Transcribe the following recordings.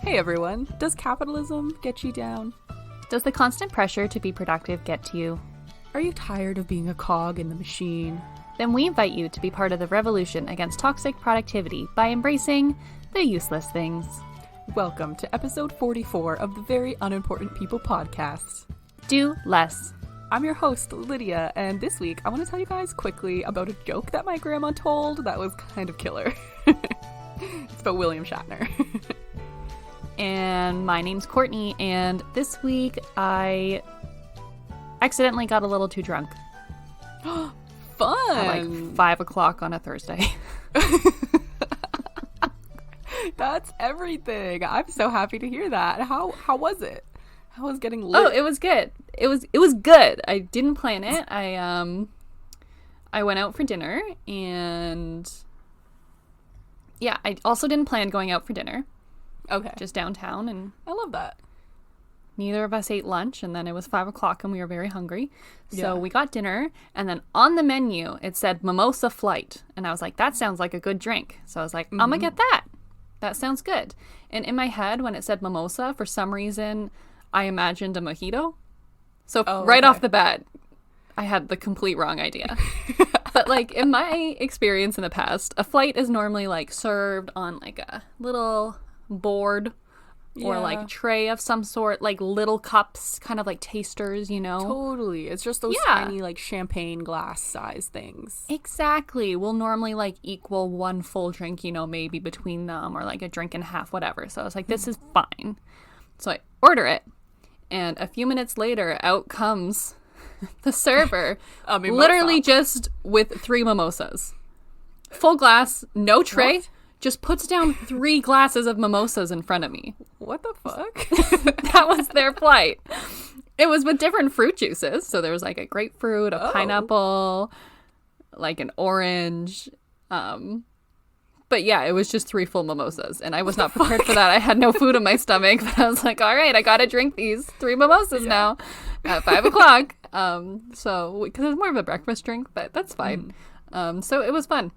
Hey everyone, does capitalism get you down? Does the constant pressure to be productive get to you? Are you tired of being a cog in the machine? Then we invite you to be part of the revolution against toxic productivity by embracing the useless things. Welcome to episode 44 of the Very Unimportant People podcast. Do less. I'm your host, Lidia, and this week I want to tell you guys quickly about a joke that my grandma told that was kind of killer. It's about William Shatner. And my name's Courtney, and this week I accidentally got a little too drunk. Fun! At like 5 o'clock on a Thursday. That's everything. I'm so happy to hear that. How was it? How was getting lit? Oh, it was good. It was good. I didn't plan it. I went out for dinner, and yeah, I also didn't plan going out for dinner. Okay. Just downtown, and I love that. neither of us ate lunch, and then it was 5 o'clock and we were very hungry. So Yeah. we got dinner, and then on the menu it said mimosa flight, and I was like, that sounds like a good drink. So I was like, I'm gonna get that. That sounds good. And in my head, when it said mimosa, for some reason I imagined a mojito. So right off the bat, I had the complete wrong idea. But like in my experience in the past, a flight is normally like served on like a little board or like tray of some sort, like little cups, kind of like tasters, you know? Totally. It's just those tiny like champagne glass size things. Exactly. Will normally like equal one full drink, you know, maybe between them, or like a drink and a half, whatever. So I was like, this is fine. So I order it, and a few minutes later, out comes the server, literally just with 3 mimosas. Full glass, no tray. What? Just puts down 3 glasses of mimosas in front of me. What the fuck? That was their flight. It was with different fruit juices. So there was like a grapefruit, a pineapple, like an orange. But yeah, it was just 3 full mimosas. And I was not prepared for that. I had no food in my stomach. But I was like, all right, I got to drink these 3 mimosas now at 5 o'clock. So, because it's more of a breakfast drink, but that's fine. So it was fun.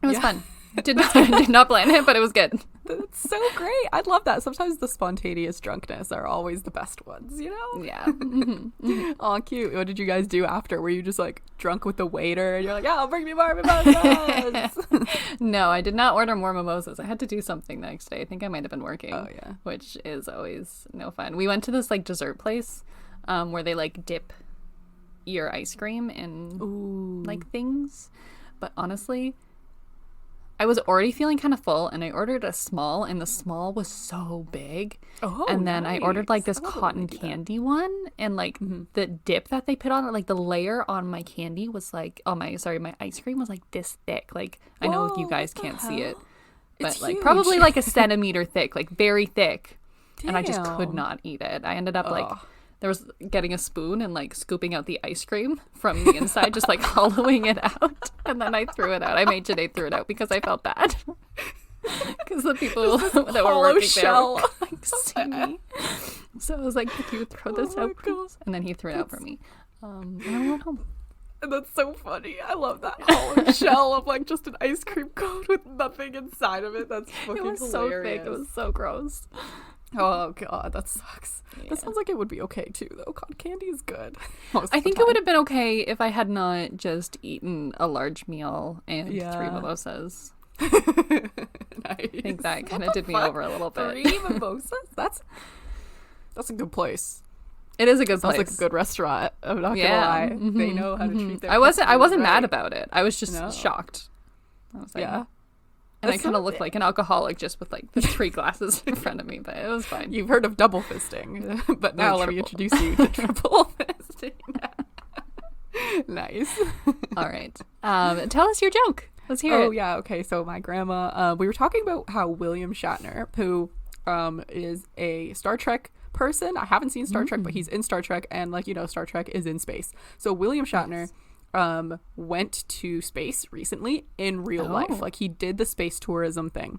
It was fun. Did not plan it, but it was good. That's so great. I love that. Sometimes the spontaneous drunkenness are always the best ones, you know? Yeah. Aw, cute. What did you guys do after? Were you just like drunk with the waiter and you're like, yeah, bring me more mimosas? No, I did not order more mimosas. I had to do something the next day. I think I might have been working. Oh, yeah. Which is always no fun. We went to this like dessert place where they like dip your ice cream in like things. But honestly, I was already feeling kind of full, and I ordered a small, and the small was so big. Oh, and then I ordered like this cotton candy one, and like the dip that they put on it, like the layer on my candy was like, my ice cream was like this thick. Like, I know you guys can't see it, but It's like huge. probably like a centimeter thick, like very thick. Damn. And I just could not eat it. I ended up like, there was getting a spoon and like scooping out the ice cream from the inside, just like hollowing it out. And then I threw it out. I made Janae throw it out because I felt bad. Because the people that were working shell. there were like, see me. So I was like, could you throw this out, please? And then he threw it out for me. And I went home. That's so funny. I love that hollow shell of like just an ice cream cone with nothing inside of it. That's fucking hilarious. It was so thick. It was so gross. Oh god, that sucks. Yeah. That sounds like it would be okay too, though. Cotton candy is good. I think it would have been okay if I had not just eaten a large meal and 3 mimosas. Nice. I think that kind of did me over a little bit. 3 mimosas? That's a good place. It is a good place. Sounds like a good restaurant. I'm not gonna lie. They know how to treat their I wasn't mad right. about it. I was just shocked. I was like, and I kind of looked like an alcoholic just with like the 3 glasses in front of me, but it was fine. You've heard of double fisting, but now let me introduce you to triple fisting. Nice. All right. Tell us your joke. Let's hear it. Oh, yeah. Okay. So my grandma, we were talking about how William Shatner, who is a Star Trek person. I haven't seen Star Trek, but he's in Star Trek, and like, you know, Star Trek is in space. So William Shatner went to space recently in real life. Like, he did the space tourism thing.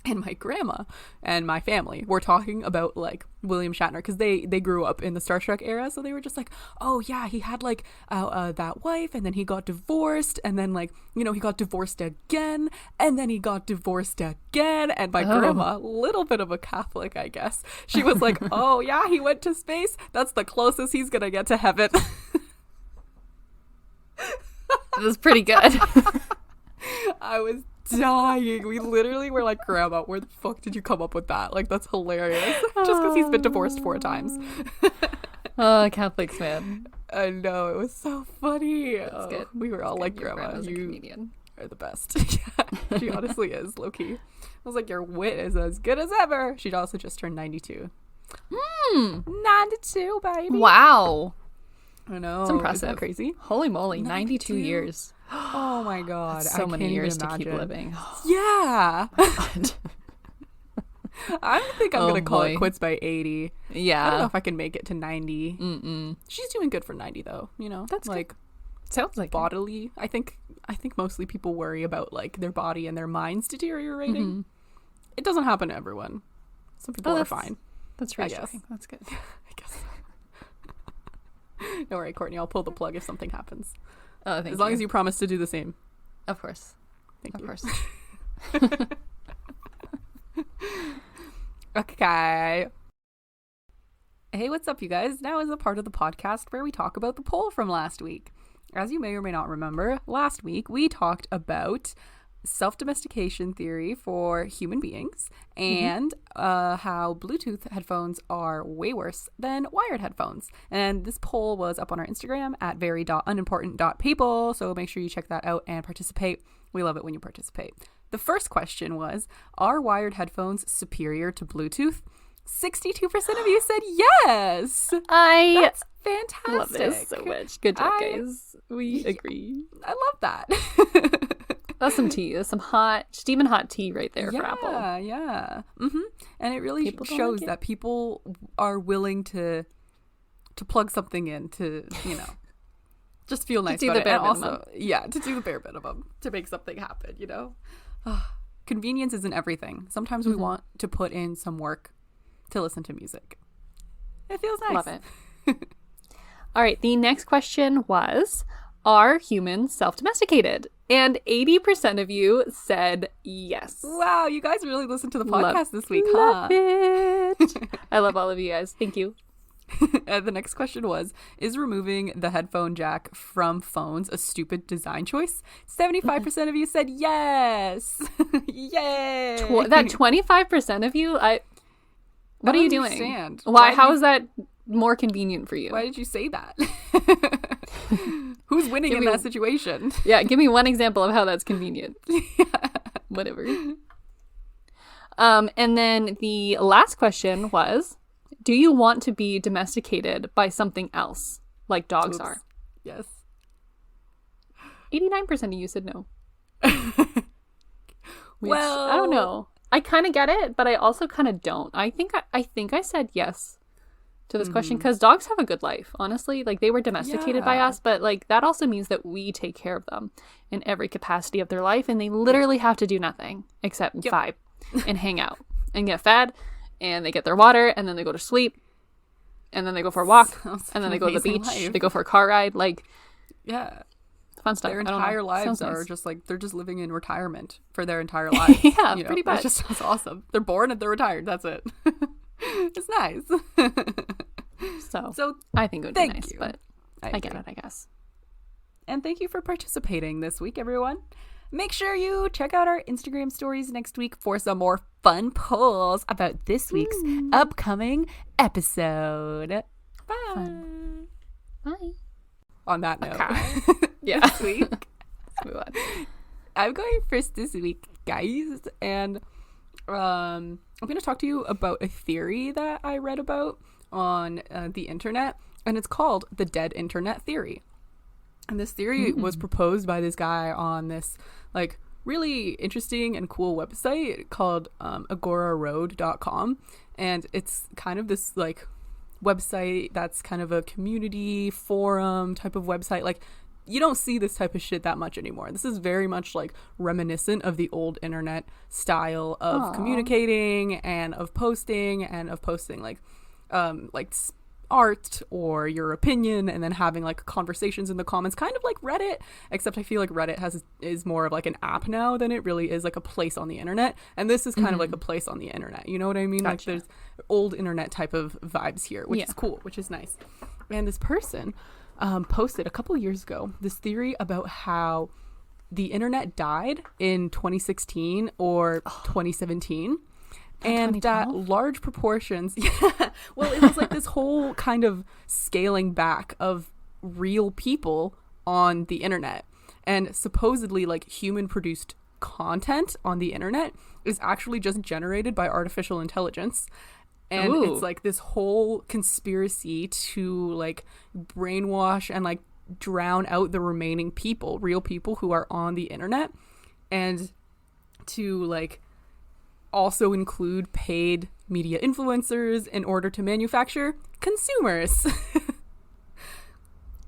and my grandma and my family were talking about like William Shatner because they grew up in the Star Trek era, so they were just like, oh yeah, he had like that wife, and then he got divorced, and then like, you know, he got divorced again, and then he got divorced again. And my grandma, little bit of a Catholic, I guess, she was like, oh yeah, he went to space, that's the closest he's gonna get to heaven. It was pretty good. I was dying. We literally were like, Grandma, where the fuck did you come up with that? Like, that's hilarious. Just because he's been divorced 4 times. Oh, Catholics, man. I know, it was so funny. That's good. We were all like, Your Grandma, grandma's a you comedian. are the best. Yeah, she honestly is, low-key. I was like, your wit is as good as ever. She'd also just turned 92. 92, baby. Wow. I know. It's impressive. Isn't that crazy? Holy moly, 92 92 years. Oh my God. That's so I many can't years even to keep imagine. living. Yeah. I think I'm going to call boy. it quits by 80. Yeah. I don't know if I can make it to 90. She's doing good for 90 though, you know. That's like good. Sounds like bodily. I think mostly people worry about like their body and their minds deteriorating. It doesn't happen to everyone. Some people are fine. That's reassuring. That's good. I guess. Don't worry, Courtney, I'll pull the plug if something happens. Oh, thank you. As long as you promise to do the same. Of course. Thank you. Of course. Okay. Hey, what's up, you guys? Now is a part of the podcast where we talk about the poll from last week. As you may or may not remember, last week we talked about self-domestication theory for human beings and how Bluetooth headphones are way worse than wired headphones. And this poll was up on our Instagram at very.unimportant.people, so make sure you check that out and participate. We love it when you participate. The first question was, are wired headphones superior to Bluetooth? 62% of you said yes. That's fantastic. Love this so much. Good job, guys. We agree. I love that. That's some tea. That's some hot, steaming hot tea right there for Apple. Yeah. And it really shows that people are willing to plug something in to, you know, just feel nice about it. And also, to do the bare minimum to make something happen, you know. Convenience isn't everything. Sometimes we want to put in some work to listen to music. It feels nice. Love it. All right. The next question was, are humans self-domesticated? And 80% of you said yes. Wow, you guys really listened to the podcast this week, Love it. I love all of you guys. Thank you. The next question was, is removing the headphone jack from phones a stupid design choice? 75% of you said yes. Yay. That 25% of you, what are you doing? Understand. How is that more convenient for you? Why did you say that? Who's winning in that situation? Yeah, give me one example of how that's convenient. Whatever. And then the last question was, do you want to be domesticated by something else, like dogs are? Yes. 89% of you said no. Well, I don't know. I kind of get it, but I also kind of don't. I think I said yes to this question because dogs have a good life, honestly. Like, they were domesticated by us, but like that also means that we take care of them in every capacity of their life, and they literally have to do nothing except vibe and hang out and get fed, and they get their water, and then they go to sleep, and then they go for a walk, and then they go to the beach. Life. They go for a car ride. Like, fun stuff. Their entire lives are just like, they're just living in retirement for their entire life. Pretty much. That's awesome. They're born and they're retired. That's it. It's nice. So I think it would be nice, but I get it, I guess. And thank you for participating this week, everyone. Make sure you check out our Instagram stories next week for some more fun polls about this week's upcoming episode. Bye. Bye. On that note. Okay. This week. Let's move on. I'm going first this week, guys. And I'm going to talk to you about a theory that I read about on the internet. And it's called the dead internet theory. And this theory was proposed by this guy on this like really interesting and cool website called agoraroad.com. And it's kind of this like website that's kind of a community forum type of website. Like, you don't see this type of shit that much anymore. This is very much like reminiscent of the old internet style of communicating and of posting like art or your opinion, and then having like conversations in the comments, kind of like Reddit, except I feel like Reddit is more of like an app now than it really is like a place on the internet, and this is kind of like a place on the internet, you know what I mean? Gotcha. Like there's old internet type of vibes here, which is cool, which is nice. And this person posted a couple years ago this theory about how the internet died in 2016 or 2017, and that large proportions well, it was like this whole kind of scaling back of real people on the internet, and supposedly like human produced content on the internet is actually just generated by artificial intelligence. And it's like this whole conspiracy to like brainwash and like drown out the remaining people, real people who are on the internet, and to like also include paid media influencers in order to manufacture consumers.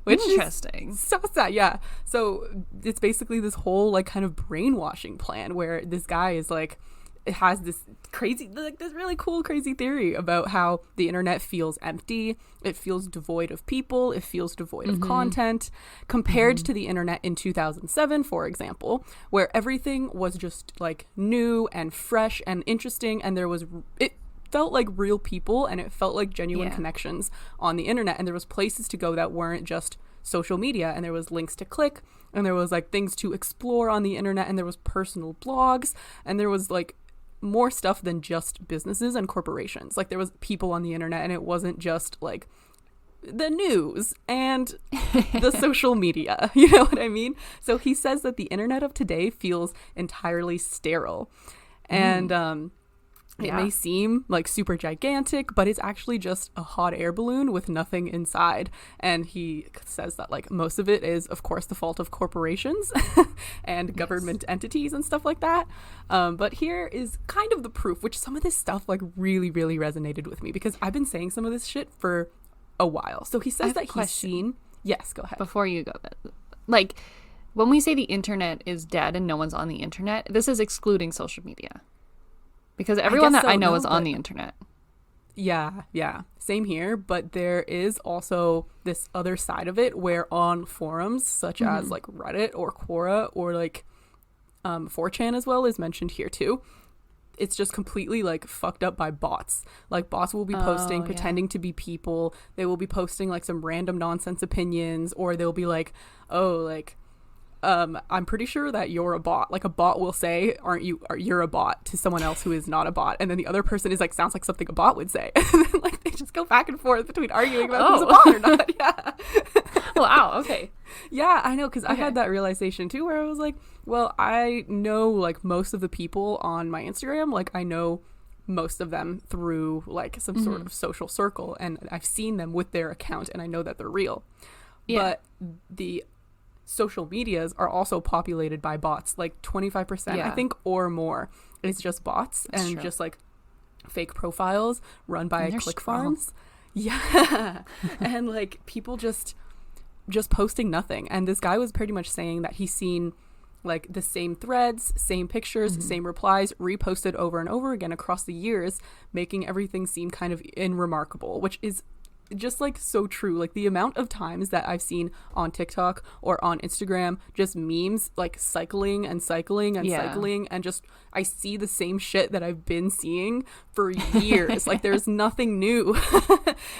Which interesting. Is so sad, yeah. So it's basically this whole like kind of brainwashing plan where this guy is like, it has this crazy, like this really cool crazy theory about how the internet feels empty, it feels devoid of people, it feels devoid of content, compared to the internet in 2007, for example, where everything was just like new and fresh and interesting, and it felt like real people, and it felt like genuine connections on the internet, and there was places to go that weren't just social media, and there was links to click, and there was like things to explore on the internet, and there was personal blogs, and there was like more stuff than just businesses and corporations. Like there was people on the internet, and it wasn't just like the news and the social media, you know what I mean? So he says that the internet of today feels entirely sterile, and it may seem like super gigantic, but it's actually just a hot air balloon with nothing inside. And he says that like most of it is, of course, the fault of corporations and government entities and stuff like that. But here is kind of the proof, which some of this stuff like really, really resonated with me, because I've been saying some of this shit for a while. So he says that he's seen... Yes, go ahead. Before you go, like when we say the internet is dead and no one's on the internet, this is excluding social media. Because everyone that I know is on the internet. Yeah. Same here. But there is also this other side of it where on forums such as like Reddit or Quora or like 4chan as well is mentioned here too. It's just completely like fucked up by bots. Like bots will be posting pretending to be people. They will be posting like some random nonsense opinions, or they'll be like, oh, like, I'm pretty sure that you're a bot. Like a bot will say, you're a bot to someone else who is not a bot. And then the other person is like, sounds like something a bot would say. And then like they just go back and forth between arguing about who's a bot or not. Yeah. Wow. Okay. Yeah, I know. Cause I had that realization too, where I was like, well, I know like most of the people on my Instagram, like I know most of them through like some sort of social circle, and I've seen them with their account and I know that they're real. Yeah. But the social medias are also populated by bots, like 25% I think or more. It's just bots. That's and true. Just like fake profiles run by click farms. Yeah. And like people just posting nothing. And this guy was pretty much saying that he's seen like the same threads, same pictures, same replies reposted over and over again across the years, making everything seem kind of unremarkable, which is just like so true. Like the amount of times that I've seen on TikTok or on Instagram just memes like cycling and just I see the same shit that I've been seeing for years. Like there's nothing new.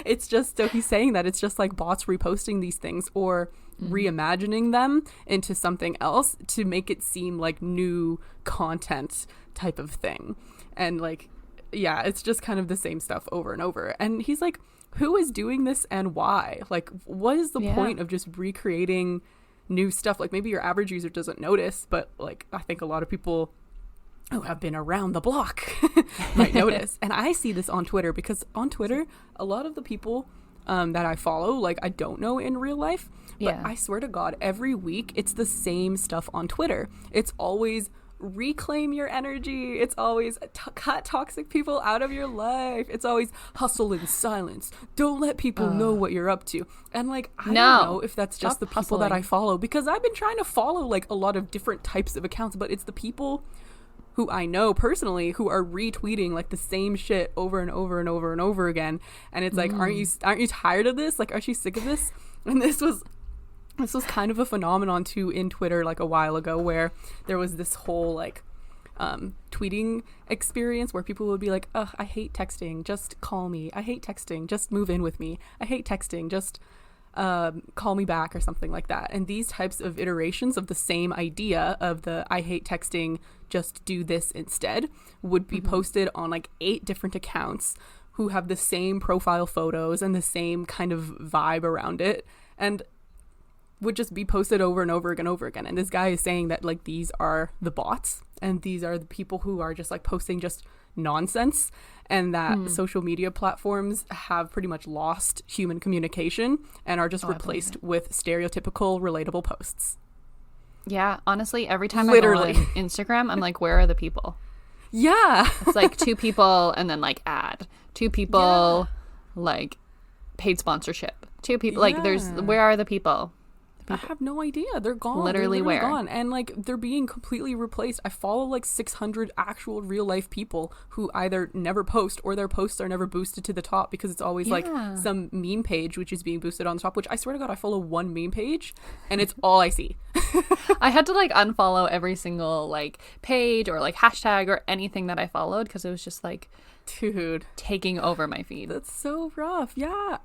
It's just, so he's saying that it's just like bots reposting these things or reimagining them into something else to make it seem like new content type of thing. And like yeah, it's just kind of the same stuff over and over. And he's like, who is doing this and why? Like, what is the point of just recreating new stuff? Like, maybe your average user doesn't notice, but like, I think a lot of people who have been around the block might notice. And I see this on Twitter, because on Twitter, a lot of the people that I follow, like, I don't know in real life, but I swear to God, every week it's the same stuff on Twitter. It's always reclaim your energy. It's always cut toxic people out of your life. It's always hustle in silence. Don't let people know what you're up to. And like, I don't know if that's just the people that I follow, because I've been trying to follow like a lot of different types of accounts, but it's the people who I know personally who are retweeting like the same shit over and over and over and over again. And it's like, aren't you tired of this? Like, aren't you sick of this? And this was kind of a phenomenon too in Twitter like a while ago, where there was this whole like tweeting experience where people would be like, ugh, I hate texting, just call me. I hate texting, just move in with me. I hate texting, just call me back, or something like that. And these types of iterations of the same idea of the I hate texting, just do this instead, would be posted on like 8 different accounts who have the same profile photos and the same kind of vibe around it, and would just be posted over and over again. And this guy is saying that like these are the bots, and these are the people who are just like posting just nonsense, and that social media platforms have pretty much lost human communication and are just replaced with stereotypical relatable posts. Yeah, honestly, every time I go on Instagram, I'm like, where are the people? Yeah. It's like 2 people and then like ad. 2 people, like paid sponsorship. 2 people, like where are the people? I have no idea. They're gone. Literally they're where? Gone. And like they're being completely replaced. I follow like 600 actual real life people who either never post, or their posts are never boosted to the top, because it's always like some meme page which is being boosted on the top, which I swear to God, I follow one meme page and it's all I see. I had to like unfollow every single like page or like hashtag or anything that I followed, because it was just like, dude, taking over my feed. That's so rough. Yeah.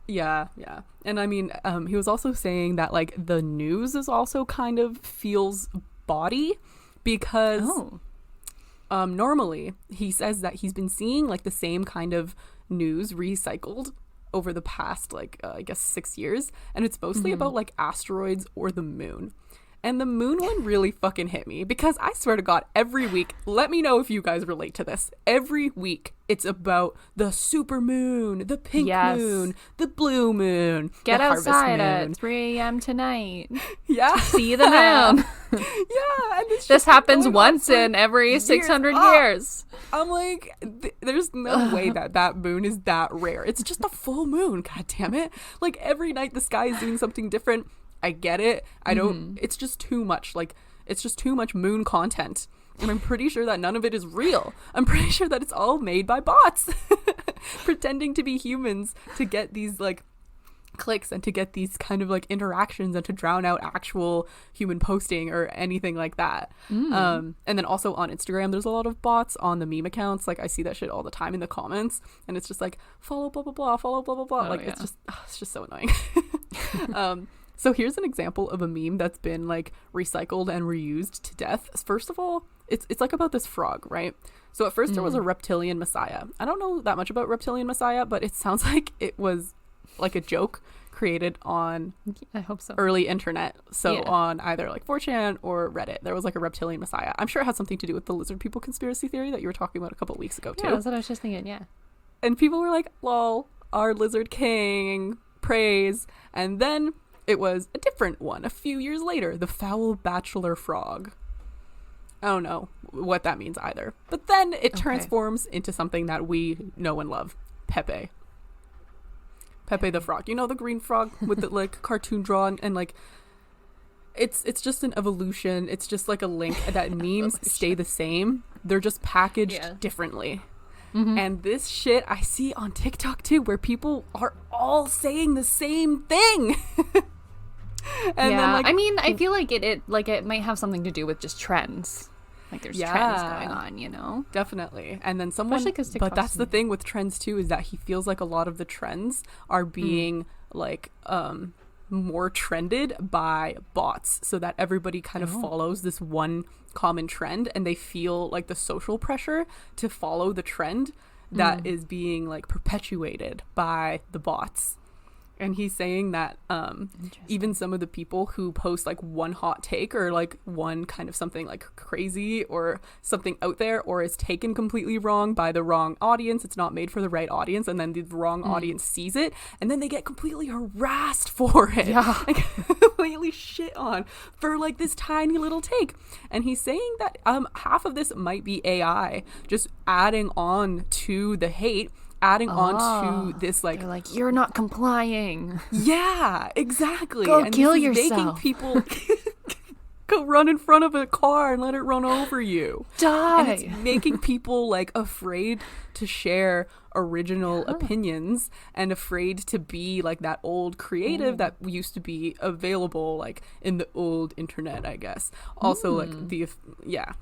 And I mean, he was also saying that like the news is also kind of feels body, because normally he says that he's been seeing like the same kind of news recycled over the past like I guess 6 years, and it's mostly about like asteroids or the moon. And the moon one really fucking hit me, because I swear to God, every week, let me know if you guys relate to this. Every week, it's about the super moon, the pink moon, the blue moon, get the outside harvest moon. at 3 a.m. tonight. Yeah. See the moon. Yeah. And this happens once in every 600 years. I'm like, there's no way that moon is that rare. It's just a full moon, god damn it. Like every night the sky is doing something different. I get it. I don't, it's just too much. Like, it's just too much moon content. And I'm pretty sure that none of it is real. I'm pretty sure that it's all made by bots pretending to be humans to get these like clicks and to get these kind of like interactions and to drown out actual human posting or anything like that. And then also on Instagram, there's a lot of bots on the meme accounts. Like I see that shit all the time in the comments, and it's just like follow blah blah blah, follow blah blah blah. Like it's just so annoying. So here's an example of a meme that's been like recycled and reused to death. First of all, it's like about this frog, right? So at first there was a reptilian messiah. I don't know that much about reptilian messiah, but it sounds like it was like a joke created on I hope so. early internet. So on either like 4chan or Reddit, there was like a reptilian messiah. I'm sure it had something to do with the lizard people conspiracy theory that you were talking about a couple weeks ago too. Yeah, that's what I was just thinking, yeah. And people were like, lol, our lizard king, praise. And then it was a different one a few years later, the foul bachelor frog. I don't know what that means either. But then it transforms into something that we know and love. Pepe the frog. You know, the green frog with the like cartoon drawn, and like it's just an evolution. It's just like a link that memes stay the same. They're just packaged differently. And this shit I see on TikTok too, where people are all saying the same thing. And then, like, I mean, I feel like it might have something to do with just trends. Like there's trends going on, you know? Definitely. And then someone, but that's the thing with trends too, is that he feels like a lot of the trends are being like more trended by bots, so that everybody kind of follows this one common trend, and they feel like the social pressure to follow the trend that is being like perpetuated by the bots. And he's saying that even some of the people who post like one hot take or like one kind of something like crazy or something out there, or is taken completely wrong by the wrong audience, it's not made for the right audience, and then the wrong audience sees it, and then they get completely harassed for it. completely shit on for like this tiny little take. And he's saying that half of this might be AI just adding on to the hate, adding on to this like, they're like, you're not complying. Yeah, exactly. Go and kill this is yourself. making people go run in front of a car and let it run over you. Die. And it's making people like afraid to share original opinions and afraid to be like that old creative that used to be available like in the old internet, I guess. Also like the yeah.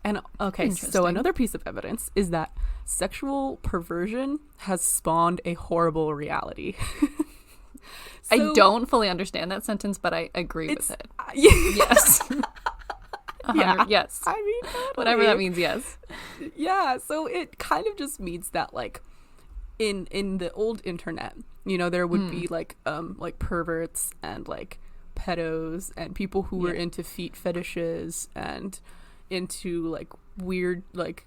And okay, so another piece of evidence is that sexual perversion has spawned a horrible reality. I don't fully understand that sentence, but I agree with it. Yes. Yeah. Yes. I mean, totally. Whatever that means, yes. Yeah, so it kind of just means that like in the old internet, you know, there would be like perverts and like pedos and people who were into feet fetishes and into like weird, like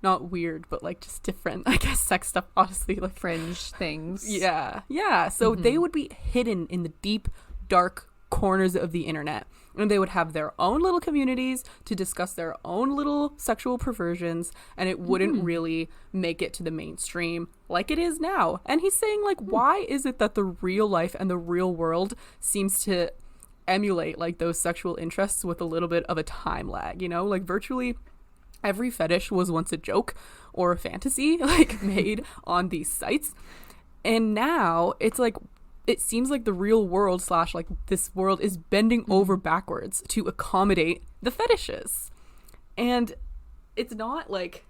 not weird, but like just different, I guess, sex stuff, honestly, like fringe things. Yeah. So they would be hidden in the deep, dark corners of the internet, and they would have their own little communities to discuss their own little sexual perversions, and it wouldn't really make it to the mainstream like it is now. And he's saying like, why is it that the real life and the real world seems to emulate like those sexual interests with a little bit of a time lag, you know, like virtually every fetish was once a joke or a fantasy like made on these sites. And now it's like, it seems like the real world / like this world is bending over backwards to accommodate the fetishes. And it's not like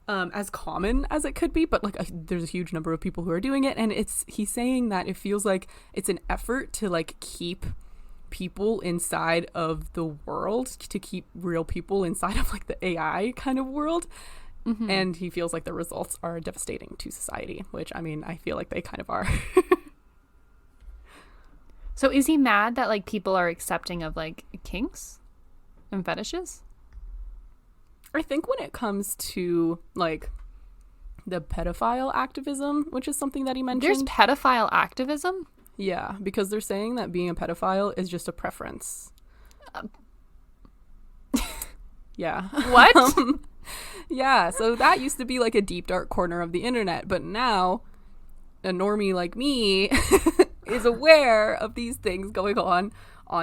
as common as it could be, but like there's a huge number of people who are doing it. And he's saying that it feels like it's an effort to like keep people inside of the world, to keep real people inside of like the AI kind of world. And he feels like the results are devastating to society, which I mean, I feel like they kind of are. So is he mad that like people are accepting of like kinks and fetishes? I think when it comes to like the pedophile activism, which is something that he mentioned. There's pedophile activism? Yeah, because they're saying that being a pedophile is just a preference. Yeah. What? Yeah, so that used to be like a deep, dark corner of the internet, but now a normie like me is aware of these things going on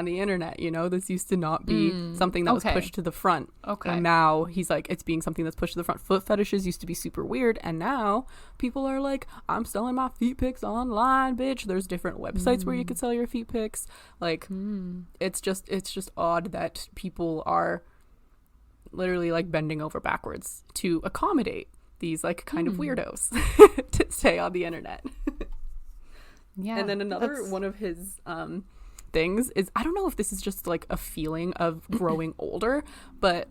the internet. You know, this used to not be something that was pushed to the front. Okay. And now he's like, it's being something that's pushed to the front. Foot fetishes used to be super weird, and now people are like, I'm selling my feet pics online, bitch. There's different websites where you could sell your feet pics. Like, it's just odd that people are literally like bending over backwards to accommodate these like kind of weirdos to stay on the internet. Yeah. And then another one of his things is, I don't know if this is just like a feeling of growing older, but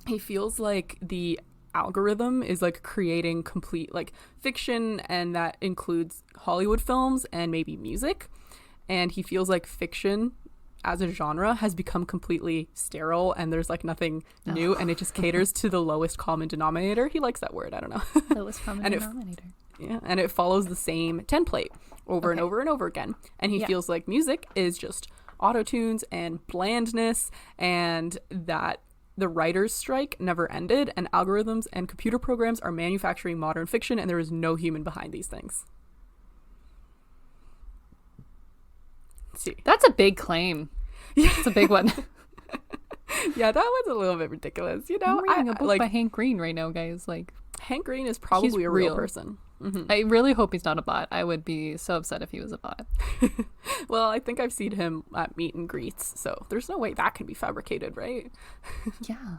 he feels like the algorithm is like creating complete like fiction, and that includes Hollywood films and maybe music. And he feels like fiction as a genre has become completely sterile, and there's like nothing new, and it just caters to the lowest common denominator. He likes that word. I don't know. Lowest common denominator. And it follows the same template over and over and over again. And he feels like music is just auto-tunes and blandness, and that the writer's strike never ended, and algorithms and computer programs are manufacturing modern fiction, and there is no human behind these things. See. That's a big claim. Yeah. It's a big one. Yeah, that was a little bit ridiculous. You know, I'm reading a book by Hank Green right now, guys. Like, Hank Green is probably a real person. I really hope he's not a bot. I would be so upset if he was a bot. Well, I think I've seen him at meet and greets, so there's no way that can be fabricated, right? Yeah.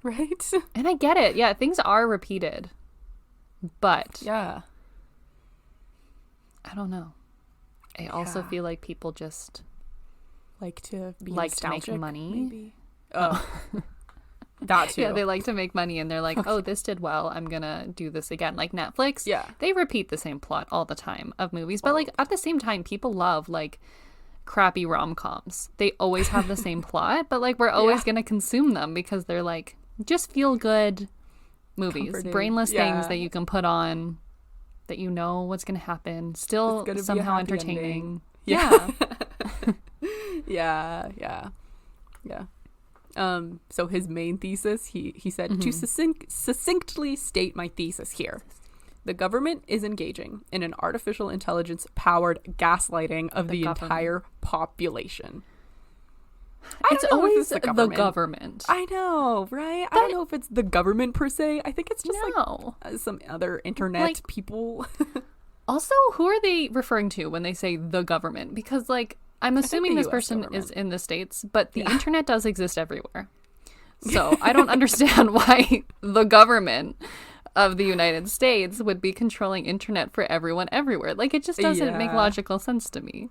Right? And I get it. Yeah, things are repeated. But yeah, I don't know. I also feel like people just like to be like to make nostalgic, money. maybe. Oh. That too. Yeah, they like to make money, and they're like, oh, this did well, I'm gonna do this again. Like Netflix, they repeat the same plot all the time of movies, but like at the same time, people love like crappy rom-coms. They always have the same plot, but like we're always gonna consume them because they're like just feel good movies, comforting. Brainless things that you can put on, that you know what's gonna happen, still somehow entertaining. Yeah. Yeah. So his main thesis, he said, to succinctly state my thesis here. The government is engaging in an artificial intelligence-powered gaslighting of the entire population. It's always the government. I know, right? I don't know if it's the government per se. I think it's just some other internet people. Also, who are they referring to when they say the government? Because, like, I'm assuming this person is in the States, but the internet does exist everywhere. So I don't understand why the government of the United States would be controlling internet for everyone everywhere. Like, it just doesn't make logical sense to me.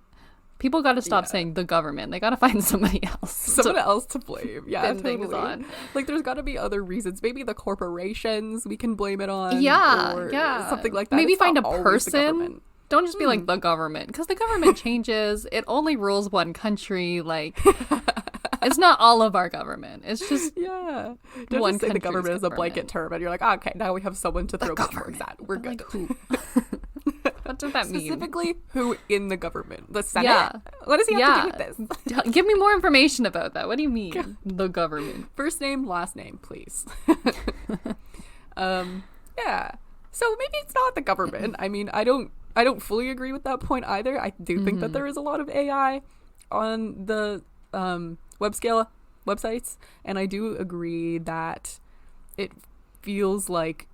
People got to stop saying the government. They got to find somebody else. Someone else to blame. Yeah, things on. Like, there's got to be other reasons. Maybe the corporations we can blame it on. Yeah. Something like that. Maybe it's find a person. Don't just be like the government. Because the government changes. It only rules one country. Like, it's not all of our government. It's just Don't just say the government is a blanket term. And you're like, okay, now we have someone to throw buzzwords at. We're good. Like, who? What does that mean? Specifically, who in the government? The Senate? Yeah. What does he have to do with this? Give me more information about that. What do you mean, the government? First name, last name, please. Yeah. So maybe it's not the government. I mean, I don't fully agree with that point either. I do think that there is a lot of AI on the web scale websites, and I do agree that it feels like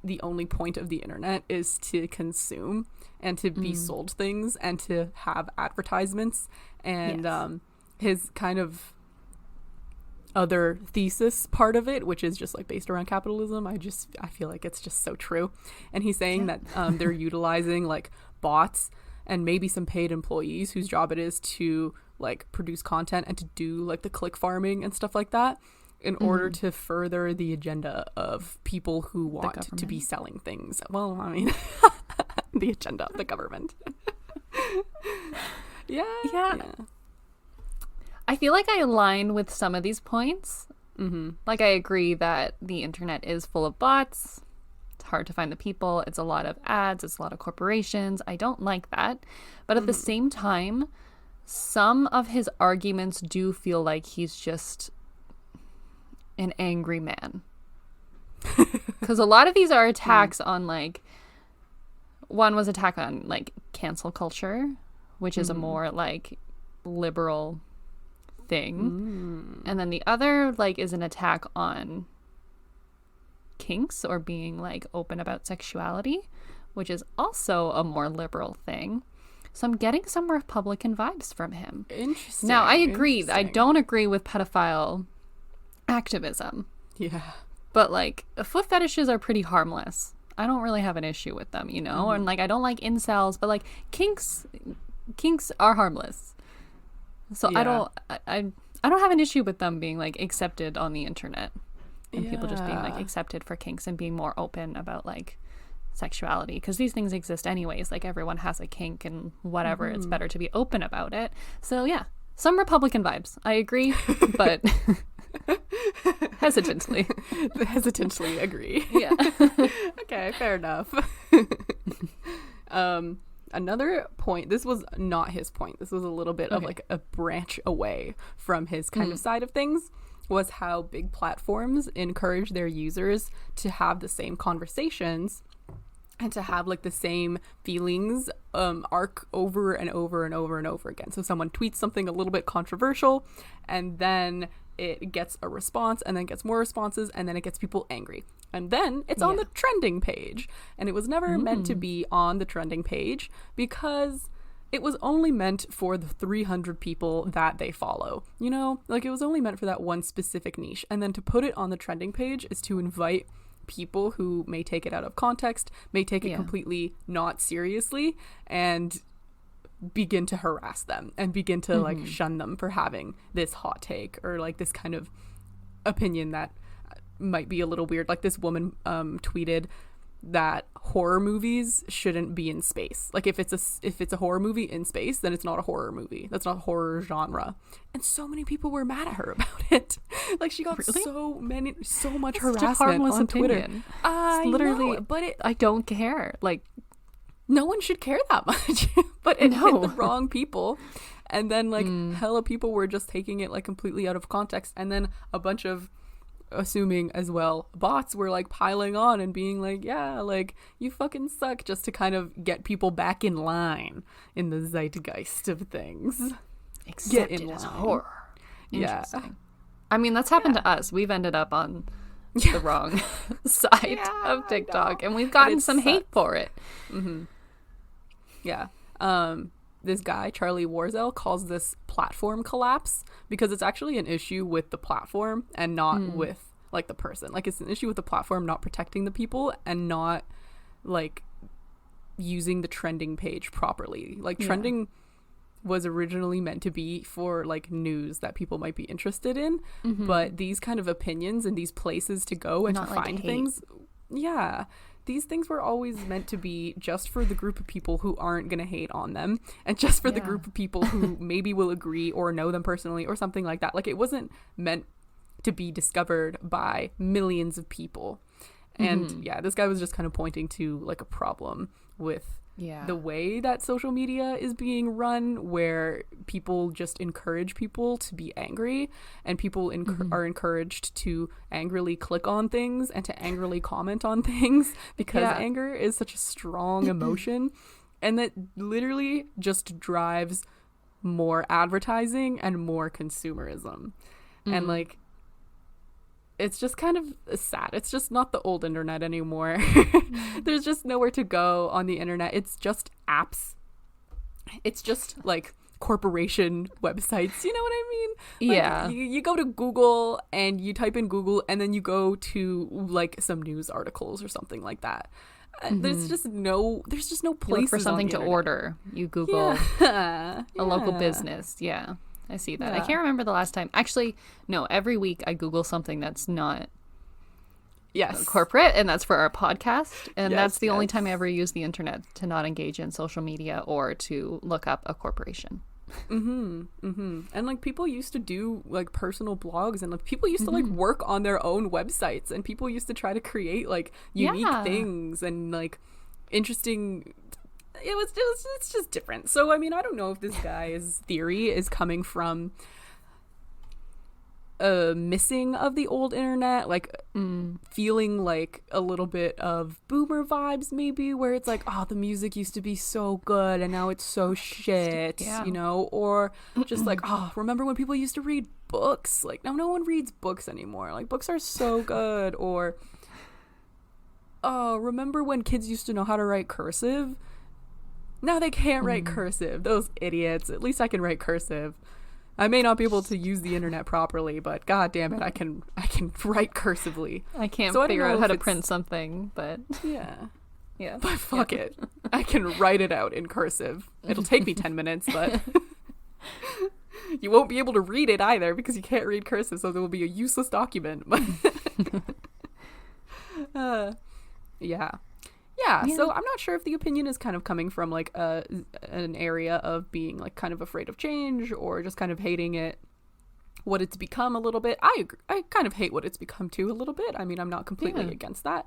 the only point of the internet is to consume and to be sold things and to have advertisements. And his kind of other thesis part of it, which is just like based around capitalism, I feel like it's just so true. And he's saying that they're utilizing like bots and maybe some paid employees whose job it is to like produce content and to do like the click farming and stuff like that, in order to further the agenda of people who want to be selling things. Well, I mean, the agenda of the government. Yeah. I feel like I align with some of these points. Like, I agree that the internet is full of bots. It's hard to find the people. It's a lot of ads. It's a lot of corporations. I don't like that. But at the same time, some of his arguments do feel like he's just an angry man. Because a lot of these are attacks on, like, one was attack on like cancel culture, which is a more like liberal thing, and then the other like is an attack on kinks or being like open about sexuality, which is also a more liberal thing. So I'm getting some Republican vibes from him. Interesting. Now I agree. I don't agree with pedophile activism. Yeah. But like foot fetishes are pretty harmless. I don't really have an issue with them, you know? And like I don't like incels, but like kinks are harmless. So I don't have an issue with them being like accepted on the internet. And people just being like accepted for kinks and being more open about like sexuality, because these things exist anyways. Like everyone has a kink and whatever. It's better to be open about it. So yeah, some Republican vibes. I agree, but hesitantly agree. Yeah. Okay, fair enough. Another point, this was not his point, this was a little bit of like a branch away from his kind of side of things, was how big platforms encourage their users to have the same conversations and to have like the same feelings arc over and over and over and over again. So someone tweets something a little bit controversial, and then it gets a response, and then gets more responses, and then it gets people angry. And then it's on the trending page. And it was never meant to be on the trending page, because it was only meant for the 300 people that they follow. You know, like it was only meant for that one specific niche. And then to put it on the trending page is to invite people who may take it out of context, may take it completely not seriously, and begin to harass them and begin to like shun them for having this hot take or like this kind of opinion that might be a little weird. Like this woman tweeted that horror movies shouldn't be in space. Like if it's a horror movie in space, then it's not a horror movie. That's not horror genre. And so many people were mad at her about it. Like she got so much harassment on Twitter. I literally, but I don't care. Like no one should care that much. But it hit the wrong people. And then like hella people were just taking it like completely out of context. And then a bunch of, assuming as well, bots were like piling on and being like, yeah, like you fucking suck, just to kind of get people back in line in the zeitgeist of things. Accepted as horror. Yeah. I mean, that's happened to us. We've ended up on the wrong side of TikTok, and we've gotten some hate for it. Yeah. This guy, Charlie Warzel, calls this platform collapse because it's actually an issue with the platform and not with like the person. Like it's an issue with the platform not protecting the people and not like using the trending page properly. Like trending was originally meant to be for like news that people might be interested in, but these kind of opinions and these places to go and not to find things, these things were always meant to be just for the group of people who aren't going to hate on them and just for the group of people who maybe will agree or know them personally or something like that. Like it wasn't meant to be discovered by millions of people. And this guy was just kind of pointing to like a problem with the way that social media is being run, where people just encourage people to be angry, and people are encouraged to angrily click on things and to angrily comment on things because anger is such a strong emotion, and that literally just drives more advertising and more consumerism. And like it's just kind of sad. It's just not the old internet anymore. There's just nowhere to go on the internet. It's just apps. It's just like corporation websites. You know what I mean? Like, you go to Google and you type in Google and then you go to like some news articles or something like that. There's just no places you look for something to order. You Google a local business. Yeah. I see that. I can't remember the last time. Actually, no, every week I Google something that's not corporate, and that's for our podcast. And that's the only time I ever use the internet to not engage in social media or to look up a corporation. And like people used to do like personal blogs, and like people used to like work on their own websites, and people used to try to create like unique things and like interesting. It's just different. So I mean, I don't know if this guy's theory is coming from a missing of the old internet, like feeling like a little bit of boomer vibes maybe, where it's like, oh, the music used to be so good and now it's so shit, you know, or just like, oh, remember when people used to read books? Like now no one reads books anymore. Like books are so good. Or oh, remember when kids used to know how to write cursive? Now they can't write cursive. Those idiots. At least I can write cursive. I may not be able to use the internet properly, but god damn it, I can write cursively. I can't figure out how to print something, but but fuck it. I can write it out in cursive. It'll take me 10 minutes, but you won't be able to read it either because you can't read cursive, so there will be a useless document. So I'm not sure if the opinion is kind of coming from like an area of being like kind of afraid of change or just kind of hating it, what it's become a little bit. I agree. I kind of hate what it's become too a little bit. I mean, I'm not completely against that.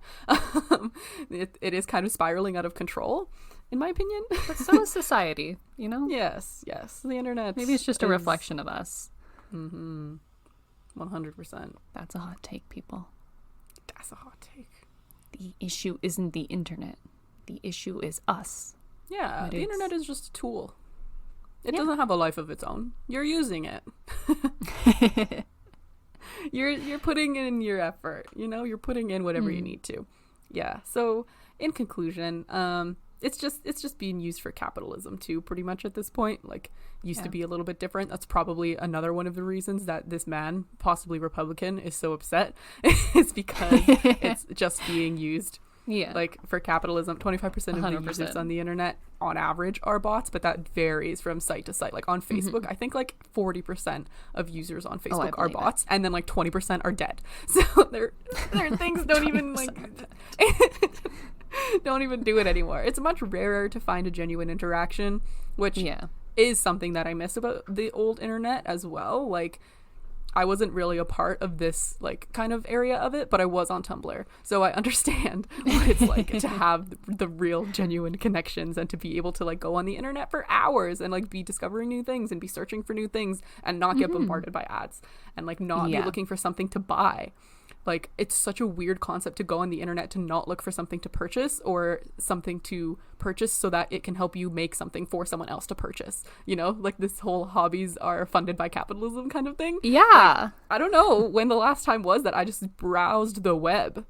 It is kind of spiraling out of control, in my opinion. But so is society, you know? Yes. The internet. Maybe it's just a reflection of us. 100%. That's a hot take, people. That's a hot take. The issue isn't the internet. The issue is us. Yeah, the internet is just a tool. It doesn't have a life of its own. You're using it. You're putting in your effort, you know? You're putting in whatever you need to. Yeah. So, in conclusion, it's just being used for capitalism too, pretty much at this point. Like, used to be a little bit different. That's probably another one of the reasons that this man, possibly Republican, is so upset. Is because it's just being used like for capitalism. 25% of the users on the internet on average are bots, but that varies from site to site. Like on Facebook, I think like 40% of users on Facebook are bots, and then like 20% are dead. So there are things don't even like don't even do it anymore. It's much rarer to find a genuine interaction, which is something that I miss about the old internet as well. Like I wasn't really a part of this like kind of area of it, but I was on Tumblr. So I understand what it's like to have the real genuine connections and to be able to like go on the internet for hours and like be discovering new things and be searching for new things and not get bombarded by ads and like not be looking for something to buy. Like, it's such a weird concept to go on the internet to not look for something to purchase or something to purchase so that it can help you make something for someone else to purchase. You know, like this whole hobbies are funded by capitalism kind of thing. Yeah. Like, I don't know when the last time was that I just browsed the web.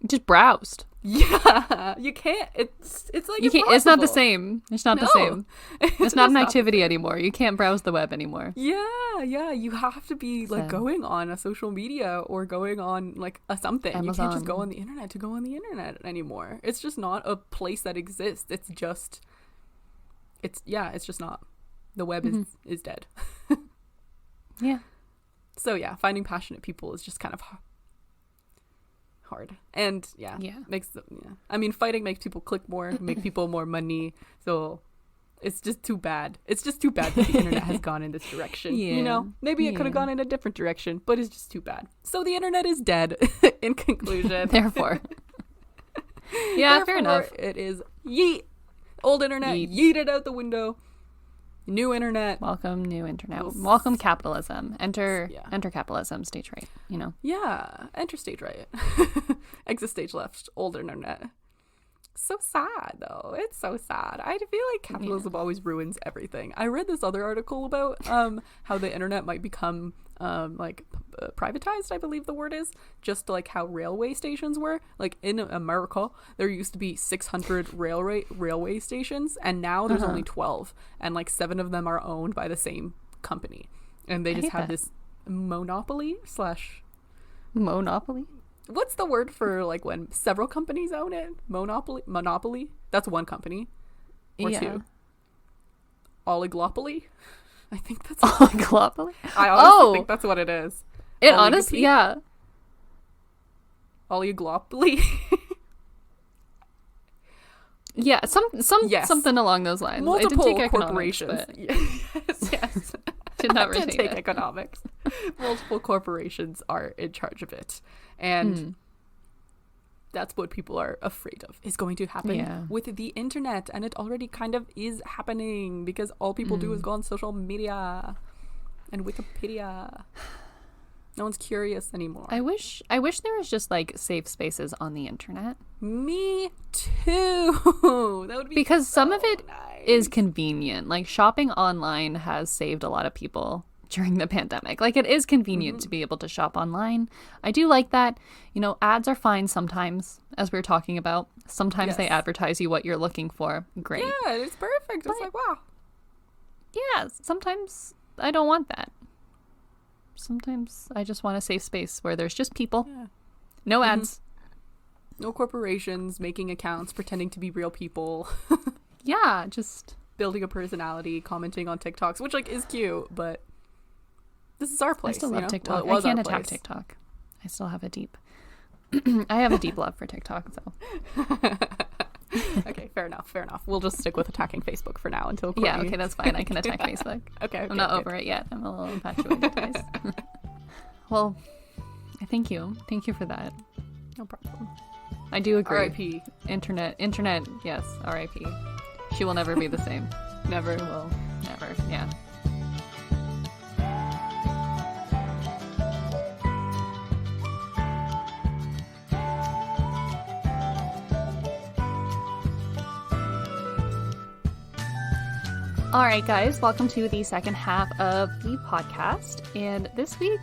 Just browsed. Yeah, you can't. It's like you can't. It's not the same. It's not the same. It's not an activity anymore. You can't browse the web anymore. Yeah. You have to be like going on a social media or going on like a something. Amazon. You can't just go on the internet to go on the internet anymore. It's just not a place that exists. It's just not. The web is dead. Yeah. So yeah, finding passionate people is just kind of hard. And I mean, fighting makes people click more, make people more money. So it's just too bad. It's just too bad that the internet has gone in this direction. You know, maybe it could have gone in a different direction, but it's just too bad. So the internet is dead. In conclusion, therefore, fair enough. It is yeet. Old internet, yeet it out the window. New internet. Welcome new internet. Welcome capitalism. Enter capitalism. Stage right. You know. Yeah. Enter stage right. Exit stage left. Old internet. So sad though. It's so sad. I feel like capitalism always ruins everything. I read this other article about how the internet might become privatized, I believe the word is, just like how railway stations were. Like in America, there used to be 600 railway stations, and now there's only 12, and like 7 of them are owned by the same company, and they just have this monopoly. What's the word for like when several companies own it? Monopoly. That's one company. Or two. Oligopoly. I think that's oligopoly. I honestly think that's what it is. It honestly, yeah. Oligopoly. Yeah, something along those lines. Multiple I did take corporations. Yes. Did not I did take economics. Multiple corporations are in charge of it, and that's what people are afraid of is going to happen with the internet, and it already kind of is happening because all people do is go on social media and Wikipedia. No one's curious anymore. I wish there was just like safe spaces on the internet. Me too. That would be because so some of it nice. Is convenient. Like shopping online has saved a lot of people during the pandemic. Like it is convenient to be able to shop online. I do like that. You know, ads are fine sometimes, as we were talking about. Sometimes they advertise you what you're looking for. Great. Yeah, it's perfect. It's like, wow. Yeah, sometimes I don't want that. Sometimes I just want a safe space where there's just people. Yeah. No ads. No corporations making accounts, pretending to be real people. Yeah, just building a personality, commenting on TikToks, which like is cute, but this is our place. I still love TikTok. Well, I can't attack TikTok. I still have a deep love for TikTok, so. Okay, fair enough. We'll just stick with attacking Facebook for now until Courtney. Yeah, okay, that's fine. I can attack Facebook. Okay, I'm not over it yet. I'm a little infatuated, guys. Well, thank you. Thank you for that. No problem. I do agree. R.I.P. Internet, yes, R.I.P. She will never be the same. Never. She will. Never, yeah. All right, guys, welcome to the second half of the podcast. And this week,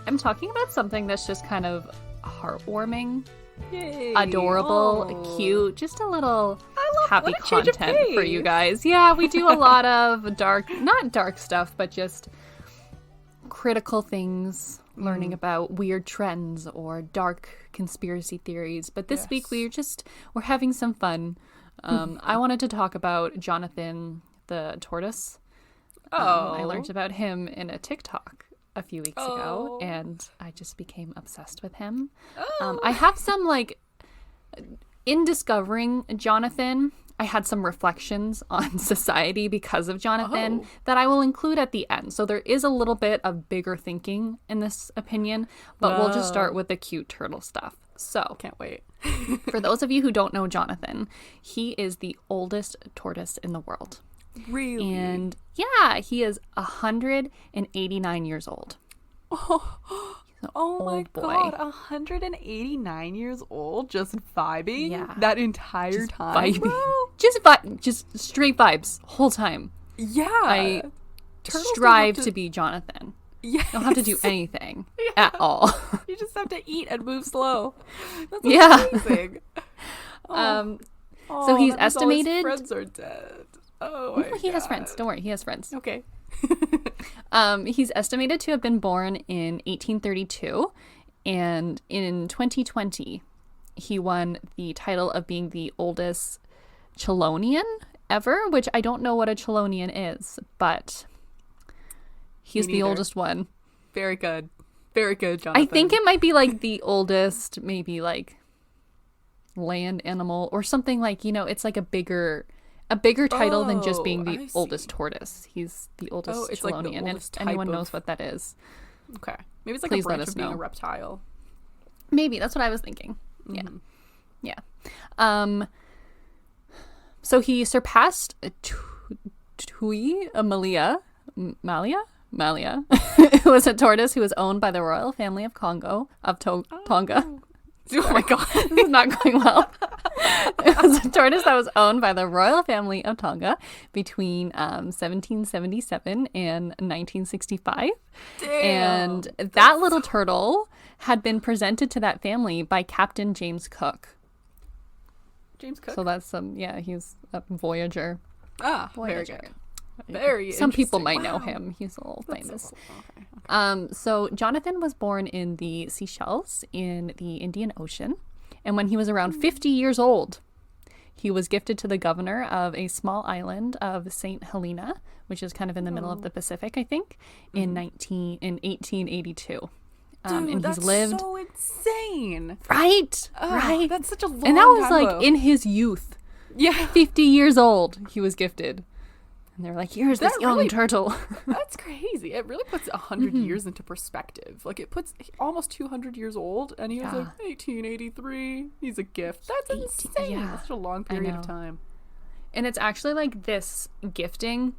I'm talking about something that's just kind of heartwarming, adorable, cute, just a little happy content for you guys. Yeah, we do a lot of not dark stuff, but just critical things, learning about weird trends or dark conspiracy theories. But this week, we're having some fun. I wanted to talk about Jonathan the tortoise. I learned about him in a TikTok a few weeks ago, and I just became obsessed with him. I have some in discovering Jonathan, I had some reflections on society because of Jonathan that I will include at the end. So there is a little bit of bigger thinking in this opinion, but we'll just start with the cute turtle stuff. So, Can't wait. for those of you who don't know Jonathan, he is the oldest tortoise in the world. Really? And yeah, he is 189 years old. Oh my old boy. God, 189 years old, just vibing? Yeah. That entire time, Vibing. bro? Just straight vibes whole time. Yeah. I Turtles strive don't have to be Jonathan. Yes. Don't have to do anything at all. You just have to eat and move slow. That's Yeah. amazing. So he's that means all estimated. his friends are dead. Oh my No, he has God. friends. Don't worry, he has friends. Okay. He's estimated to have been born in 1832, and in 2020, he won the title of being the oldest Chelonian ever, which I don't know what a Chelonian is, but he's the oldest one. Very good. Very good, Jonathan. I think it might be like the oldest, maybe like land animal or something, like, it's like a bigger title than just being the oldest tortoise. He's the oldest it's like the Chelonian, oldest and anyone type knows of- what that is. Okay. Maybe it's like Please a let branch us of being know. a reptile. Maybe that's what I was thinking. Yeah. So he surpassed Malia, who was a tortoise who was owned by the royal family of Tonga. Oh my God. This is not going well. It was a tortoise that was owned by the royal family of Tonga between 1777 and 1965. Damn. And that little turtle had been presented to that family by Captain James Cook. James Cook? So that's he's a voyager. Very Voyager. good. Very Some people interesting. might know Wow. him. He's a little famous. So cool. Okay. So Jonathan was born in the Seychelles in the Indian Ocean. And when he was around 50 years old, he was gifted to the governor of a small island of St. Helena, which is kind of in the middle of the Pacific, I think, in 1882. Dude, And that's he's lived so insane. right. That's such a long And that was time like ago. in his youth. Yeah. 50 years old, he was gifted. And they're like, here's this That young really- turtle. That's crazy. It really puts 100 years into perspective. Like, it puts almost 200 years old, and he was like 1883. He's a gift. That's insane. yeah. That's such a long period know. of time. And it's actually like this gifting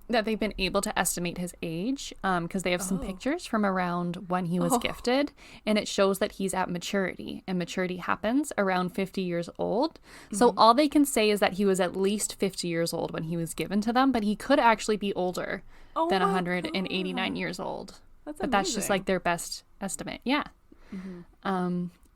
that they've been able to estimate his age, because they have some pictures from around when he was gifted, and it shows that he's at maturity, and maturity happens around 50 years old. So all they can say is that he was at least 50 years old when he was given to them, but he could actually be older than my 189 years old. That's But that's just amazing. like their best estimate. Yeah.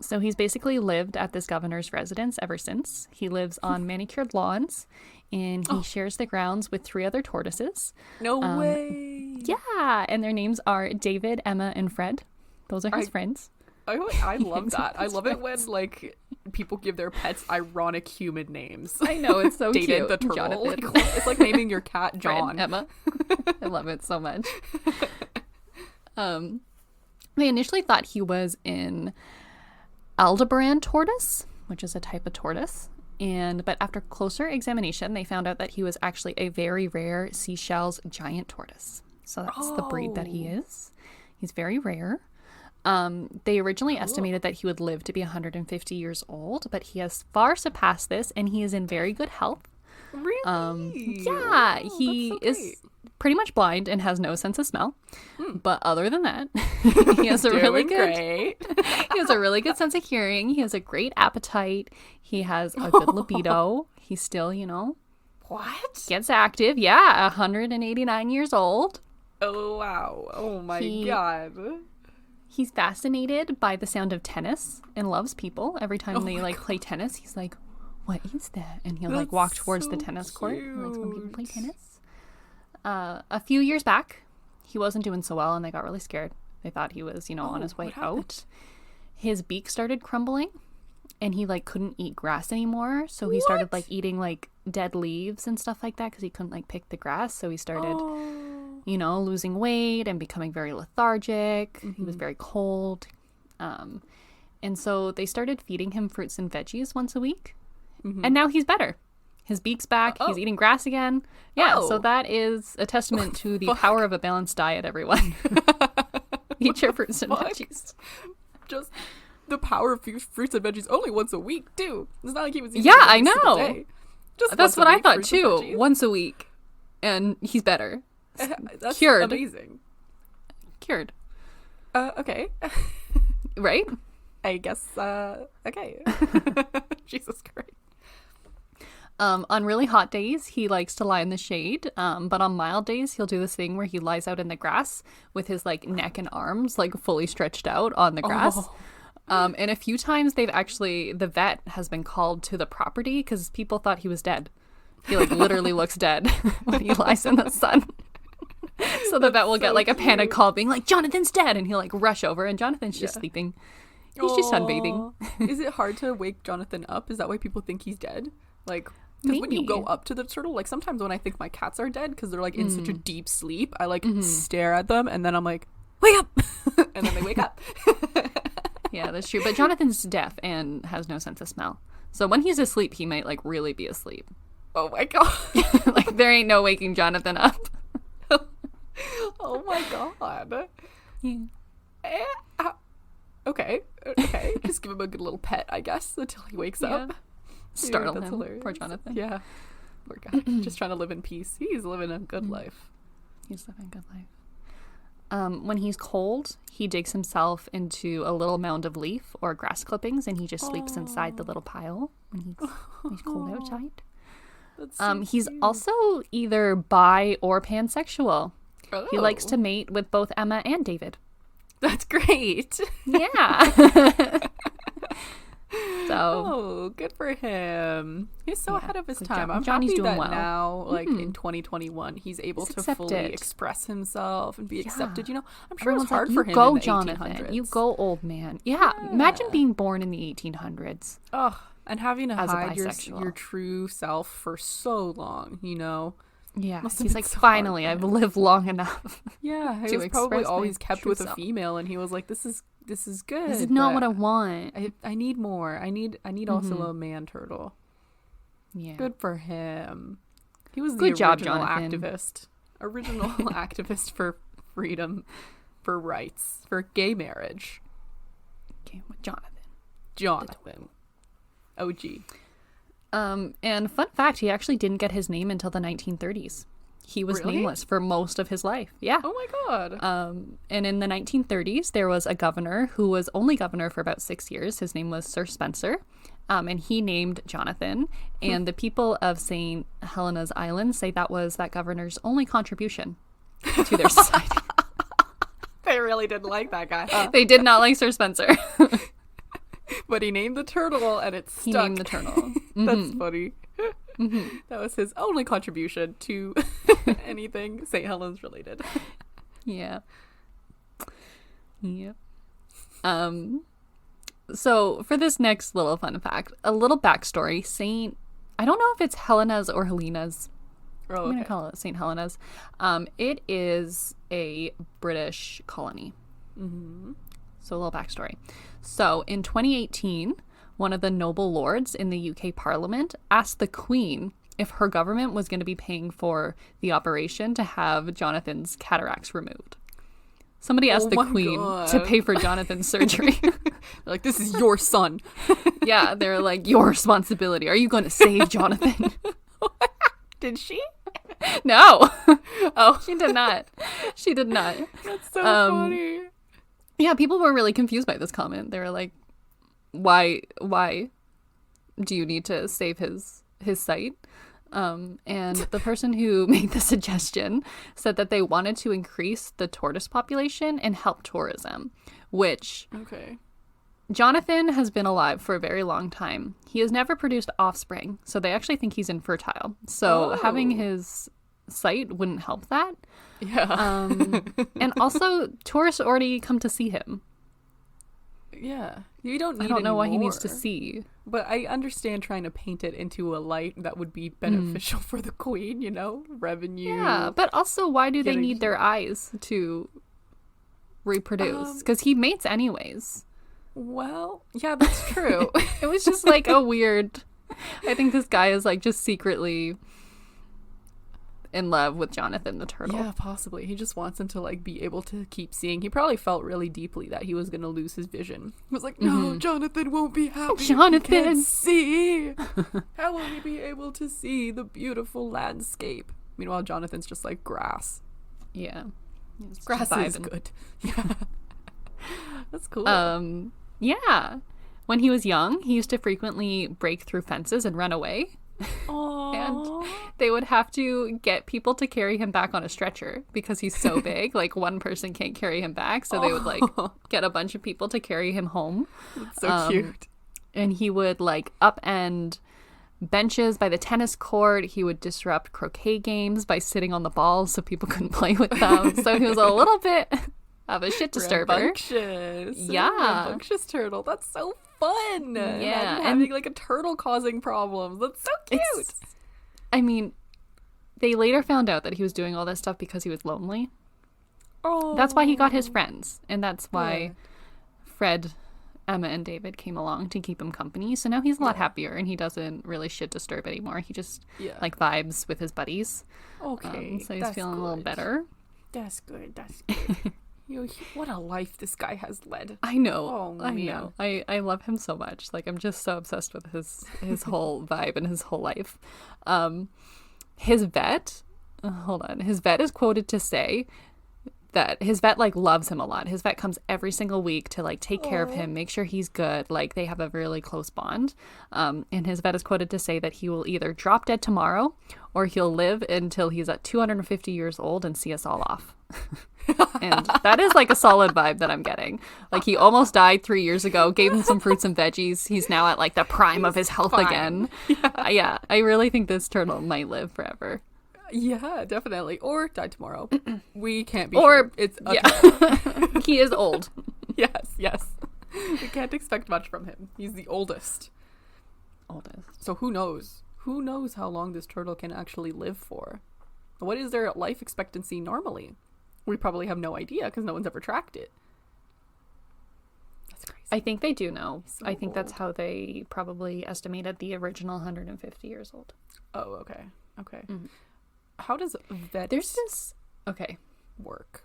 So he's basically lived at this governor's residence ever since. He lives on manicured lawns, and he shares the grounds with 3 other tortoises. No way. Yeah, and their names are David, Emma, and Fred. Those are his friends. I love that. I love it when, like, people give their pets ironic human names. I know, it's so David cute. the turtle. Jonathan. Like, it's like naming your cat Fred, John. Emma. I love it so much. They initially thought he was an Aldebaran tortoise, which is a type of tortoise. But after closer examination, they found out that he was actually a very rare Seychelles giant tortoise. So that's the breed that he is. He's very rare. They originally estimated that he would live to be 150 years old, but he has far surpassed this, and he is in very good health. Really? Yeah, Oh, he that's so is great. pretty much blind and has no sense of smell. But other than that, he has a Doing really good great. he has a really good sense of hearing. He has a great appetite. He has a good libido. He's still, What? gets active. Yeah, 189 years old. Oh, wow. Oh, my He- God. He's fascinated by the sound of tennis and loves people. Every time they play tennis, he's like, "What is that?" And he'll That's walk towards the so tennis court. He likes when people play cute. tennis. A few years back, he wasn't doing so well, and they got really scared. They thought he was, on his way what happened? out. His beak started crumbling, and he couldn't eat grass anymore. So he started eating dead leaves and stuff like that because he couldn't pick the grass. So he started, losing weight and becoming very lethargic. He was very cold. And so they started feeding him fruits and veggies once a week. And now he's better. His beak's back. He's eating grass again. Yeah, so that is a testament to the power of a balanced diet, everyone. Eat your fruits and veggies. Just the power of fruits and veggies only once a week, too. It's not like he was eating I every single know. day. Just That's what I week, thought, fruits and too. veggies. Once a week. And he's better. That's Cured. amazing. Cured. Okay. Right? I guess, okay. Jesus Christ. On really hot days, he likes to lie in the shade. But on mild days, he'll do this thing where he lies out in the grass with his like neck and arms like fully stretched out on the grass. And a few times the vet has been called to the property because people thought he was dead. He like literally looks dead when he lies in the sun. So the vet will get like a panic call being like, Jonathan's dead. And he'll like rush over and Jonathan's just sleeping. He's just sunbathing. Is it hard to wake Jonathan up? Is that why people think he's dead? Like, because when you go up to the turtle, like sometimes when I think my cats are dead because they're like in such a deep sleep, I like stare at them and then I'm like, wake up! And then they wake up. Yeah, that's true. But Jonathan's deaf and has no sense of smell. So when he's asleep, he might like really be asleep. Oh my God. Like there ain't no waking Jonathan up. Oh my God. Yeah. Okay. Just give him a good little pet, I guess, until he wakes up. Startle That's him. hilarious. Poor Jonathan. Yeah. Poor guy. Just trying to live in peace. He's living a good life. He's living a good life. When he's cold, he digs himself into a little mound of leaf or grass clippings and he just sleeps inside the little pile when he's cold outside. That's so He's cute. also either bi or pansexual. Oh. He likes to mate with both Emma and David. That's great. Yeah. So Oh, good for him. He's so ahead of his time. I'm Johnny's happy doing that well. now, like in 2021, he's able He's to accepted. fully express himself and be accepted. You know, I'm sure everyone's it's hard like, for you him go, in the Jonathan. 1800s. You go, old man. Yeah. Imagine being born in the 1800s. Oh, and having to As a hide bisexual. your true self for so long, you know. Yeah. Must have He's been like, so hard finally, for I've him. lived long enough. Yeah, he to was probably express my always kept true with a self. female, and he was like, "This is good. This is not but what I want. I need more. I need also a man turtle." Yeah. Good for him. He was the Good job, original Jonathan. original activist for freedom, for rights, for gay marriage. Okay, with Jonathan. OG. And fun fact, he actually didn't get his name until the 1930s. He was Really? nameless for most of his life. Yeah. Oh my God. And in the 1930s, there was a governor who was only governor for about 6 years. His name was Sir Spencer. And he named Jonathan. And the people of St. Helena's Island say that was that governor's only contribution to their society. They really didn't like that guy. They did not like Sir Spencer. But he named the turtle and it stuck. He named the turtle. That's funny. That was his only contribution to anything St. Helens related. Yeah. Yep. So for this next little fun fact, a little backstory. I don't know if it's Helena's or Helena's. Oh, I'm gonna okay. call it St. Helena's. It is a British colony. Mm-hmm. So a little backstory. So in 2018, one of the noble lords in the UK Parliament asked the Queen if her government was going to be paying for the operation to have Jonathan's cataracts removed. Somebody asked the my Queen God. to pay for Jonathan's surgery. Like, this is your son. Yeah, they're like, your responsibility. Are you going to save Jonathan? Did she? No. Oh, She did not. She did not. that's so funny. Yeah, people were really confused by this comment. They were like, why do you need to save his sight? And the person who made the suggestion said that they wanted to increase the tortoise population and help tourism, which Okay. Jonathan has been alive for a very long time. He has never produced offspring, so they actually think he's infertile. So having his sight wouldn't help that. Yeah. And also, tourists already come to see him. Yeah. You don't need I don't know why he any needs to more. see. But I understand trying to paint it into a light that would be beneficial for the Queen, you know? Revenue. Yeah, but also, why do they Getting- need their eyes to reproduce? Because he mates anyways. Well, yeah, that's true. It was just like a weird I think this guy is like just secretly in love with Jonathan the turtle. Yeah, possibly. He just wants him to like be able to keep seeing. He probably felt really deeply that he was going to lose his vision. He was like, no, Jonathan won't be happy. Jonathan! He can't see. How will he be able to see the beautiful landscape? Meanwhile, Jonathan's just like grass. Yeah. Grass is good. Yeah. That's cool. Yeah. When he was young, he used to frequently break through fences and run away. Aww. And they would have to get people to carry him back on a stretcher because he's so big. Like, one person can't carry him back. So they would, like, get a bunch of people to carry him home. That's so cute. And he would, like, upend benches by the tennis court. He would disrupt croquet games by sitting on the balls so people couldn't play with them. So he was a little bit of a shit disturber. Rambunctious. Yeah. Rambunctious turtle. That's so fun. Yeah. Imagine having like a turtle causing problems. That's so cute. I mean, they later found out that he was doing all this stuff because he was lonely. Oh. That's why he got his friends. And that's why Fred, Emma, and David came along to keep him company. So now he's a lot happier and he doesn't really shit disturb anymore. He just like vibes with his buddies. Okay. So he's feeling a little better. That's good. That's good. What a life this guy has led. I know. Oh, I man. know. I love him so much. Like, I'm just so obsessed with his whole vibe and his whole life. His vet, his vet is quoted to say that his vet like loves him a lot. His vet comes every single week to like take care of him, make sure he's good. Like, they have a really close bond. And his vet is quoted to say that he will either drop dead tomorrow or he'll live until he's at 250 years old and see us all off. And that is like a solid vibe that I'm getting. Like, he almost died 3 years ago, gave him some fruits and veggies. He's now at like the prime of his health again. Yeah, I really think this turtle might live forever. Yeah, definitely. Or die tomorrow. We can't be sure. It's He is old. Yes. We can't expect much from him. He's the oldest. So who knows? Who knows how long this turtle can actually live for? What is their life expectancy normally? We probably have no idea because no one's ever tracked it. That's crazy. I think they do know. So I think that's old. how they probably estimated the original 150 years old. Oh, okay. Mm-hmm. How does vet work?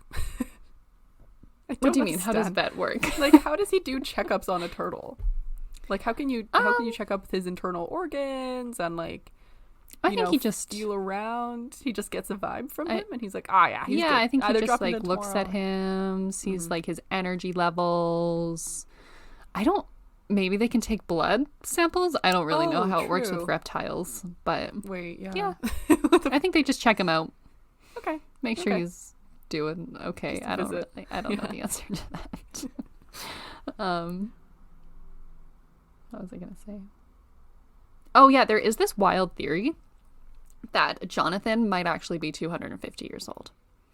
What do you mean? How does vet work? Like, how does he do checkups on a turtle? Like, how can you check up his internal organs and like I think he just feel around. He just gets a vibe from him, and he's like, he's good. I think he Either just drop him like in looks tomorrow. at him, sees like his energy levels. Maybe they can take blood samples. I don't really know how it works with true. reptiles, but Yeah. I think they just check him out. Okay. Make sure he's doing okay. I don't know the answer to that. What was I gonna say? Oh yeah, there is this wild theory that Jonathan might actually be 250 years old.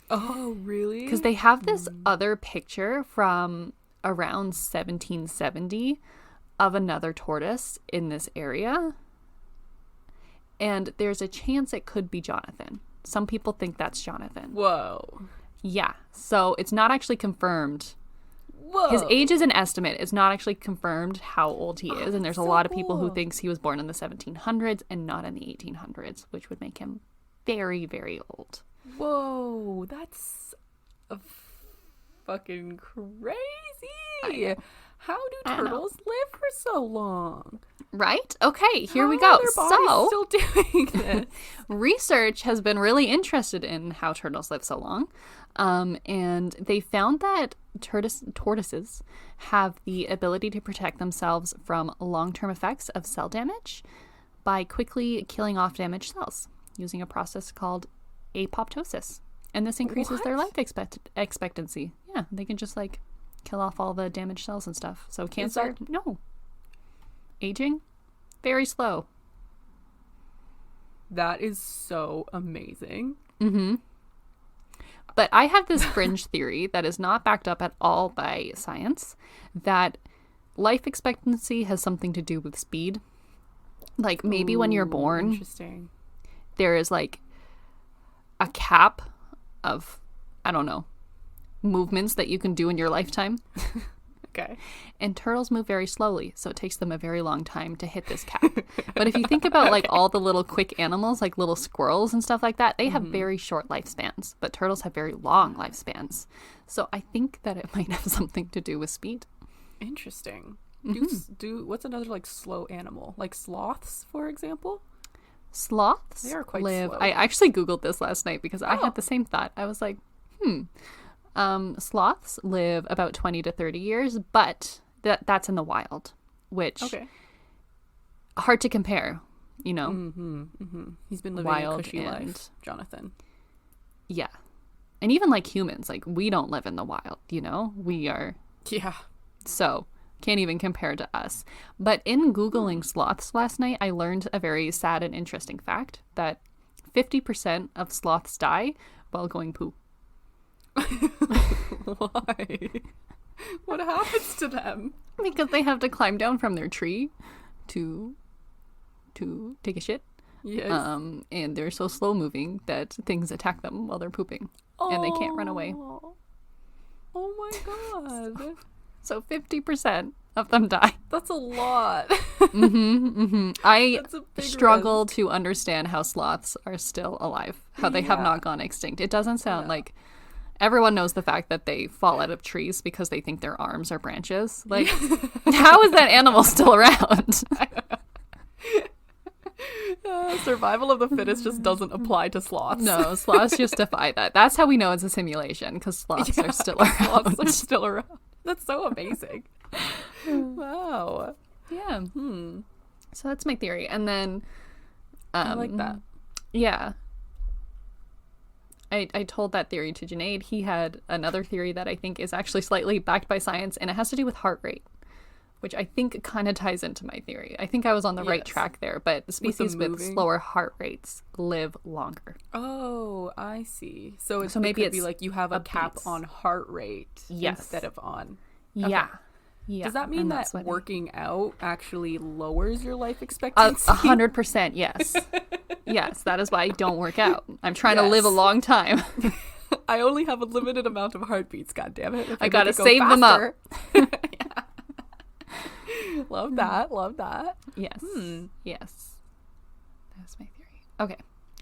Oh, really? Because they have this other picture from around 1770 of another tortoise in this area. And there's a chance it could be Jonathan. Some people think that's Jonathan. Whoa. Yeah. So it's not actually confirmed. Whoa. His age is an estimate. It's not actually confirmed how old he is. And there's a lot of people who cool. thinks he was born in the 1700s and not in the 1800s, which would make him very, very old. Whoa. That's fucking crazy. How do turtles live for so long? Right? Okay, here we How go. are their bodies So, still doing this? research has been really interested in how turtles live so long. And they found that tortoises have the ability to protect themselves from long-term effects of cell damage by quickly killing off damaged cells using a process called apoptosis. And this increases their life expectancy. Yeah, they can just like kill off all the damaged cells and stuff. So cancer, no. Aging, very slow. That is so amazing. Mm-hmm. But I have this fringe theory that is not backed up at all by science, that life expectancy has something to do with speed. Like maybe when you're born, interesting. there is like a cap of, I don't know, movements that you can do in your lifetime. Okay. And turtles move very slowly, so it takes them a very long time to hit this cap. But if you think about like all the little quick animals, like little squirrels and stuff like that, they have very short lifespans, but turtles have very long lifespans. So I think that it might have something to do with speed. Interesting. What's another like slow animal? Like sloths, for example? Sloths They are quite live. slow. I actually Googled this last night because I had the same thought. I was like, sloths live about 20 to 30 years, but that's in the wild, which hard to compare, you know. He's been living Wild a cushy and- life, Jonathan. Yeah. And even like humans, like we don't live in the wild, you know. We are, Yeah. so can't even compare to us. But in Googling sloths last night, I learned a very sad and interesting fact that 50% of sloths die while going poo. Why? What happens to them? Because they have to climb down from their tree to take a shit. Yes. And they're so slow moving that things attack them while they're pooping. And they can't run away. Oh my god. So 50% of them die. That's a lot. I That's a big struggle to understand how sloths are still alive, how they have not gone extinct. It doesn't sound like everyone knows the fact that they fall out of trees because they think their arms are branches. Like, how is that animal still around? Survival of the fittest just doesn't apply to sloths. No, sloths just defy that. That's how we know it's a simulation, because sloths are still around. Sloths are still around. That's so amazing. Wow. Yeah. So that's my theory. And then I like that. Yeah. I told that theory to Junaid. He had another theory that I think is actually slightly backed by science, and it has to do with heart rate, which I think kind of ties into my theory. I think I was on the right track there, but the species with slower heart rates live longer. Oh, I see. So maybe it could be it's like you have a cap base. on heart rate instead of on. Yeah. Yeah. Does that mean And that that's what working out actually lowers your life expectancy? 100%, yes. Yes, that is why I don't work out. I'm trying to live a long time. I only have a limited amount of heartbeats, goddammit. If I gotta make it go save them up. faster- Love that. Love that. Yes. Yes. That's my theory. Okay.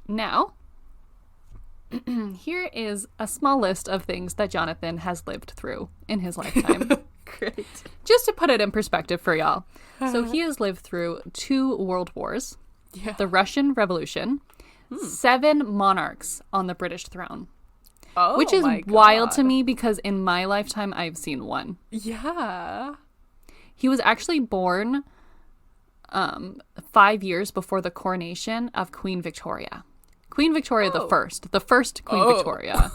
Now, here is a small list of things that Jonathan has lived through in his lifetime. Great. Just to put it in perspective for y'all. So he has lived through 2 world wars, the Russian Revolution, 7 monarchs on the British throne. Oh, which is my wild God. to me because in my lifetime, I've seen 1. Yeah. He was actually born 5 years before the coronation of Queen Victoria. Queen Victoria the first Queen Victoria.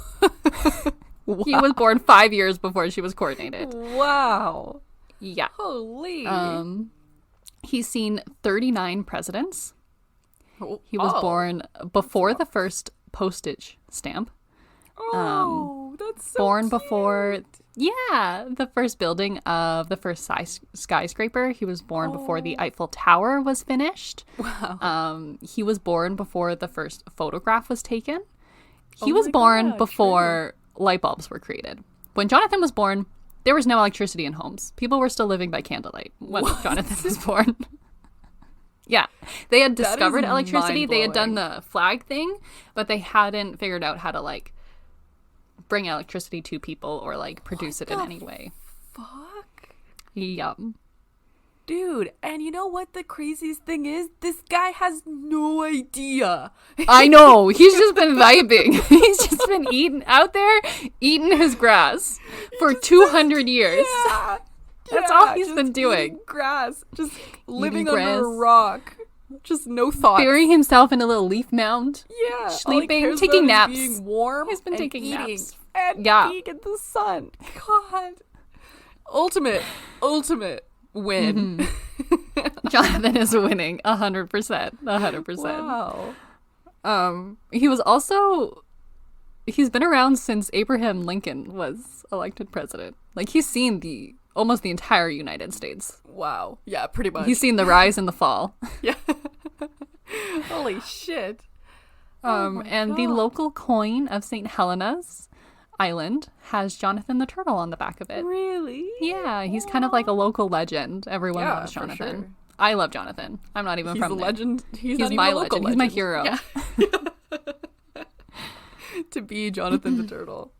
Wow. He was born 5 years before she was coronated. Wow. Yeah. Holy. He's seen 39 presidents. He was Oh. born before the first postage stamp. Oh, that's so Born cute. before, the first building of the first skyscraper. He was born before the Eiffel Tower was finished. Wow. He was born before the first photograph was taken. He Oh was my born God, before light bulbs were created. When Jonathan was born, there was no electricity in homes. People were still living by candlelight when Jonathan was born. Yeah. They had discovered electricity. They had done the flag thing, but they hadn't figured out how to like bring electricity to people or like produce it in any way. Fuck. Yep. Dude, and you know what the craziest thing is? This guy has no idea. I know. He's just been vibing. He's just been eating his grass for 200 years. Yeah. That's all he's just been doing. eating grass. Just living grass. under a rock. Just no thoughts. Burying himself in a little leaf mound. Yeah. Sleeping, All he cares taking about is naps. being warm. He's been and taking eating naps. And being in the sun. God. Ultimate win. Jonathan is winning 100%. 100%. Wow. He's been around since Abraham Lincoln was elected president. Like he's seen almost the entire United States. Wow. Yeah, pretty much. He's seen the rise and the fall. Yeah. Holy shit. And the local coin of St. Helena's island has Jonathan the turtle on the back of it. Really? Yeah, he's kind of like a local legend. Everyone loves for Jonathan. sure. I love Jonathan. I'm not even He's from a there. legend. He's not even my a local legend. He's my hero. Yeah. To be Jonathan the turtle.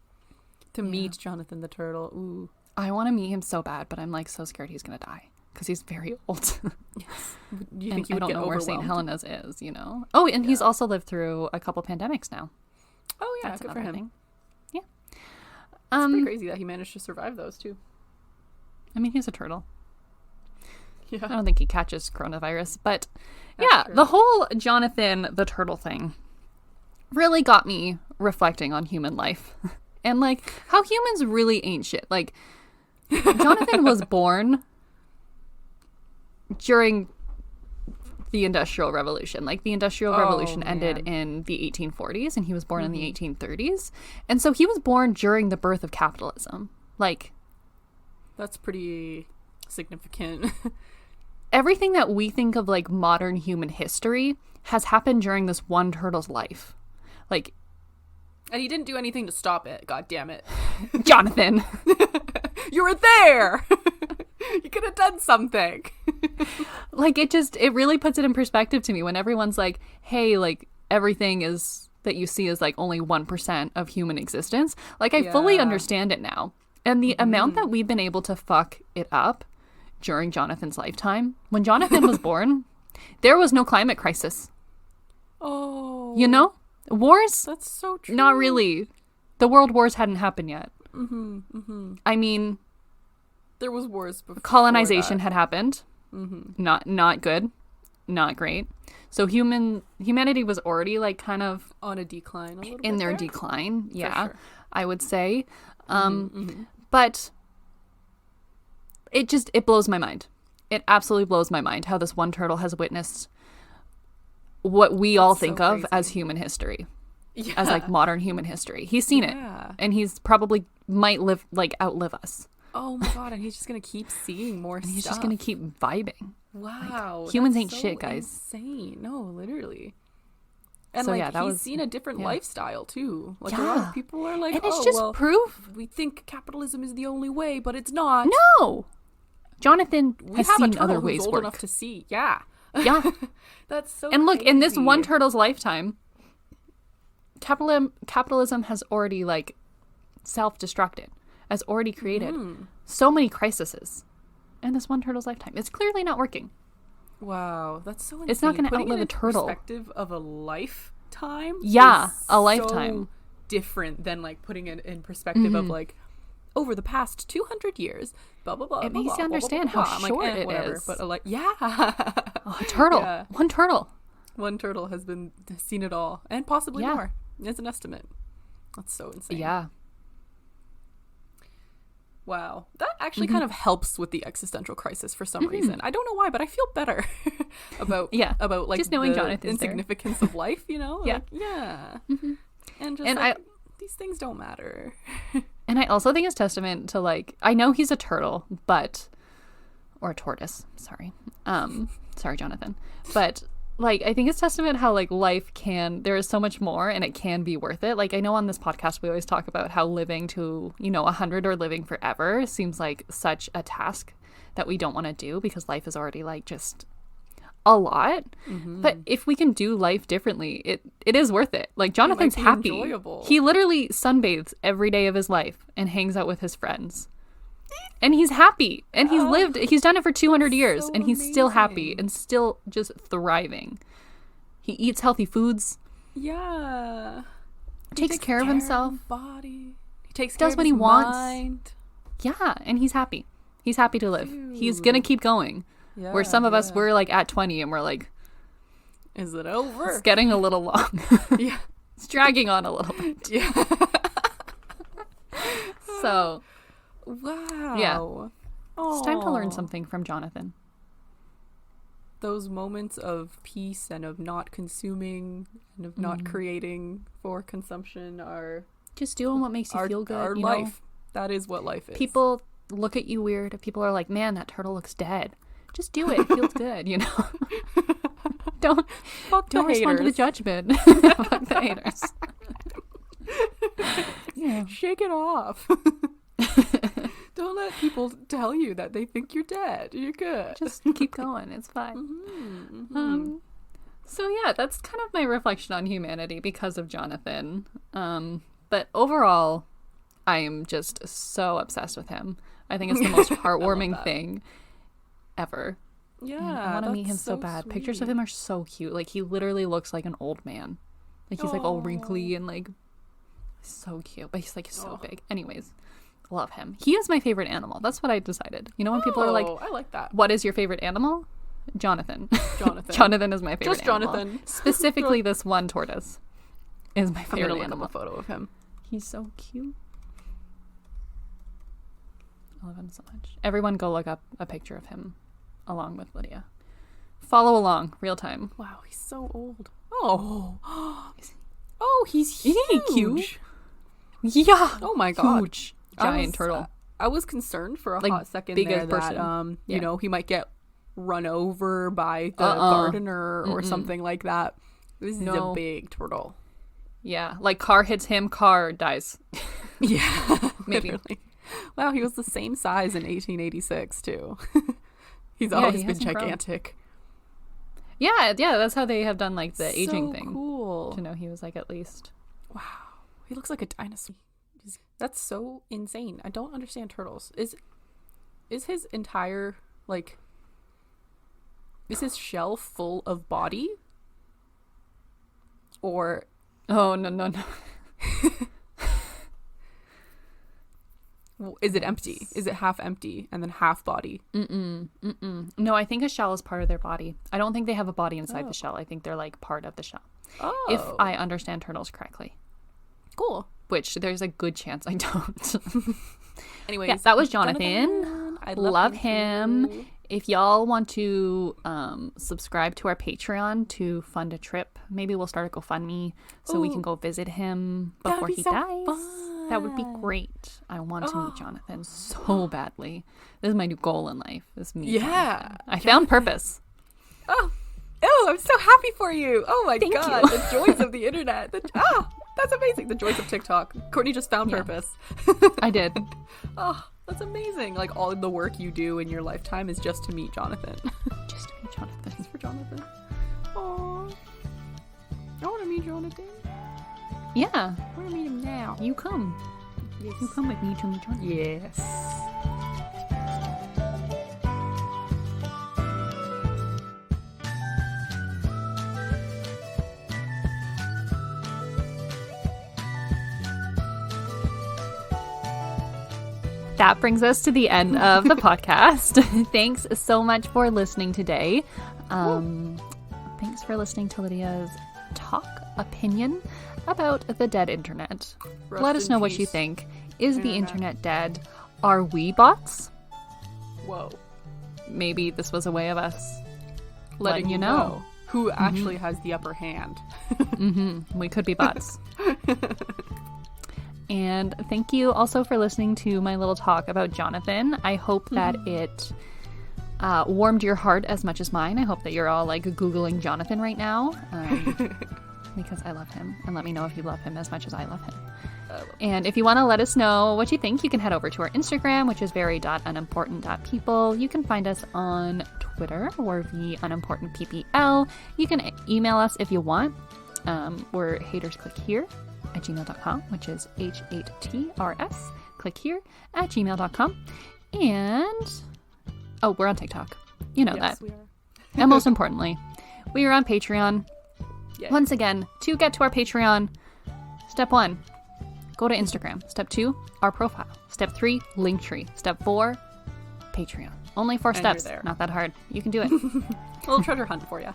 To meet Jonathan the turtle. Ooh. I want to meet him so bad, but I'm like so scared he's gonna die because he's very old. Yes. Do you And think you I would don't get know where overwhelmed? St. Helena's is, you know? Oh, and he's also lived through a couple pandemics now. Oh yeah, That's good for another him. thing. Yeah. It's pretty crazy that he managed to survive those too. I mean, he's a turtle. Yeah. I don't think he catches coronavirus, but That's yeah, true. the whole Jonathan the turtle thing really got me reflecting on human life and like how humans really ain't shit. Like Jonathan was born during the Industrial Revolution. Like the Industrial Revolution ended in the 1840s and he was born in the 1830s. And so he was born during the birth of capitalism. Like That's pretty significant. everything that we think of like modern human history has happened during this one turtle's life. Like, And he didn't do anything to stop it. God damn it. Jonathan. You were there. You could have done something. Like it really puts it in perspective to me when everyone's like, hey, like everything is that you see is like only 1% of human existence. Like I fully understand it now. And the amount that we've been able to fuck it up during Jonathan's lifetime, when Jonathan was born, there was no climate crisis. Oh. You know? Wars? That's so true. Not really. The world wars hadn't happened yet. Mm-hmm. Mm-hmm. I mean, There was wars before colonization that. had happened. Mm-hmm. Not good. Not great. So humanity was already like kind of On a decline a little in bit their there. decline. Yeah, sure. I would say. Mm-hmm. But it blows my mind. It absolutely blows my mind how this one turtle has witnessed what we all so think of crazy. as human history, Yeah. as like modern human history. He's seen it, Yeah. and he's probably might outlive us. Oh my god, and he's just gonna keep seeing more stuff. He's just gonna keep vibing. Wow. humans that's ain't so shit, guys. Insane. No, literally. And So, like yeah, that he's was- seen a different yeah. lifestyle too. Like a lot Yeah. of people are like, And it's oh, just well, proof. we think capitalism is the only way, but it's not. No, Jonathan We has have a seen turtle other who's ways old work. enough to see. Yeah. Yeah. That's so And look, in this crazy. one turtle's lifetime, capitalism has already like self-destructed, has already created so many crises in this one turtle's lifetime. It's clearly not working. Wow, that's so insane. It's not gonna Putting outlive it a into turtle. Perspective of a lifetime. Yeah, is a lifetime. So different than like putting it in perspective of like over the past 200 years. Blah blah blah. It blah, makes you blah, blah, understand blah, how blah. I'm short like, it whatever. is. But like, yeah, Oh, a turtle. Yeah. One turtle. one turtle has seen it all, and possibly Yeah. more. It's an estimate. That's so insane. Yeah. Wow. That actually kind of helps with the existential crisis for some reason. I don't know why, but I feel better about Yeah. about like Just knowing the Jonathan's there. insignificance of life, you know? Yeah. Like, yeah. And just And like, these things don't matter. And I also think it's testament to like, I know he's a turtle, but, or a tortoise, sorry. Sorry, Jonathan. But like, I think it's testament how like life there is so much more and it can be worth it. Like I know on this podcast, we always talk about how living to, 100 or living forever seems like such a task that we don't want to do because life is already like just a lot. But if we can do life differently, it is worth it. Like Jonathan's be happy. enjoyable. He literally sunbathes every day of his life and hangs out with his friends. And he's happy. And he's done it for 200 years so and he's still happy amazing. and still just thriving. He eats healthy foods, Yeah. He takes care of himself. his body. He takes Does care what of he his wants. mind. Yeah, and he's happy. He's happy to live. He's going to keep going. Yeah, Where some of us, we're like at 20 and we're like, Is it over? it's getting a little long. Yeah. It's dragging on a little bit. Yeah. So Wow. Yeah. it's time to learn Aw. something from Jonathan. Those moments of peace and of not consuming and of not creating for consumption are Just doing what makes you our, feel good. our you know? life. That is what life is. People look at you weird. If people are like, man, that turtle looks dead. Just do it. It feels good, you know? Don't Fuck the respond to the haters. judgment. Fuck the haters. Yeah. Shake it off. Don't let people tell you that they think you're dead. You're good. Just keep going. It's fine. So yeah, that's kind of my reflection on humanity because of Jonathan. But overall, I am just so obsessed with him. I think it's the most heartwarming thing ever. Yeah, and I want to meet him so bad. sweet. Pictures of him are so cute. Like, he literally looks like an old man. Like, he's like all wrinkly and like so cute, but he's like so big. Anyways, love him. He is my favorite animal. That's what I decided. You know, when people are like, I like that. what is your favorite animal? Jonathan. Jonathan. Jonathan is my favorite Just animal. Jonathan. Specifically, this one tortoise is my I'm favorite gonna look animal. up a photo of him. He's so cute. I love him so much. Everyone go look up a picture of him along with Lidia. Follow along, real time. Wow, he's so old. Oh, he's huge. Isn't he cute? Yeah. Oh my god. Huge. Giant turtle. I was concerned for a Like, hot second big there as that person. you know, he might get run over by the gardener or something like that. This is a big turtle. Yeah, like car hits him, car dies. Yeah, Maybe. literally. Wow, he was the same size in 1886 too. He's always been hasn't grown. gigantic. Yeah, that's how they have done like the aging So thing. cool. To know he was like at least. Wow, he looks like a dinosaur. That's so insane. I don't understand turtles. Is his entire like? Is his shell full of body? Or Oh no. is it empty? Is it half empty and then half body? No, I think a shell is part of their body. I don't think they have a body inside the shell. I think they're like part of the shell. Oh, If I understand turtles correctly. cool. Which there's a good chance I don't. Anyways, Yeah, that was Jonathan. I Love him. too. If y'all want to subscribe to our Patreon to fund a trip, maybe we'll start a GoFundMe so we can go visit him That'd before be he so dies. fun. That would be great. I want to meet Jonathan so badly. This is my new goal in life. Is meet Jonathan. I found purpose. Oh, I'm so happy for you. Oh my god, you. the joys of the internet. That's amazing. The joys of TikTok. Courtney just found purpose. I did. Oh, that's amazing. Like all of the work you do in your lifetime is just to meet Jonathan. Just to meet Jonathan. Just for Jonathan. Oh, I want to meet Jonathan. Yeah. I want to meet him now. You come. Yes. You come with me to meet Jonathan. Yes. That brings us to the end of the podcast. Thanks so much for listening today. Thanks for listening to Lydia's talk opinion about the dead internet. Rest Let us in know what you peace, think. Is the internet. internet dead? Are we bots? Whoa. Maybe this was a way of us Letting you know who actually has the upper hand. We could be bots. And thank you also for listening to my little talk about Jonathan. I hope that it warmed your heart as much as mine. I hope that you're all like Googling Jonathan right now because I love him. And let me know if you love him as much as I love him. And if you want to let us know what you think, you can head over to our Instagram, which is very.unimportant.people. You can find us on Twitter, or @unimportantppl. You can email us if you want. We're hatersclickhere@gmail.com, which is HATRS, click here @gmail.com. And we're on TikTok. You know Yes, that. we are. And most importantly, we are on Patreon. Yay. Once again, to get to our Patreon, step 1, go to Instagram. Step 2, our profile. Step 3, Linktree. Step 4, Patreon. Only 4 And steps. you're there. Not that hard. You can do it. A little treasure hunt for you.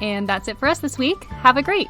And that's it for us this week. Have a great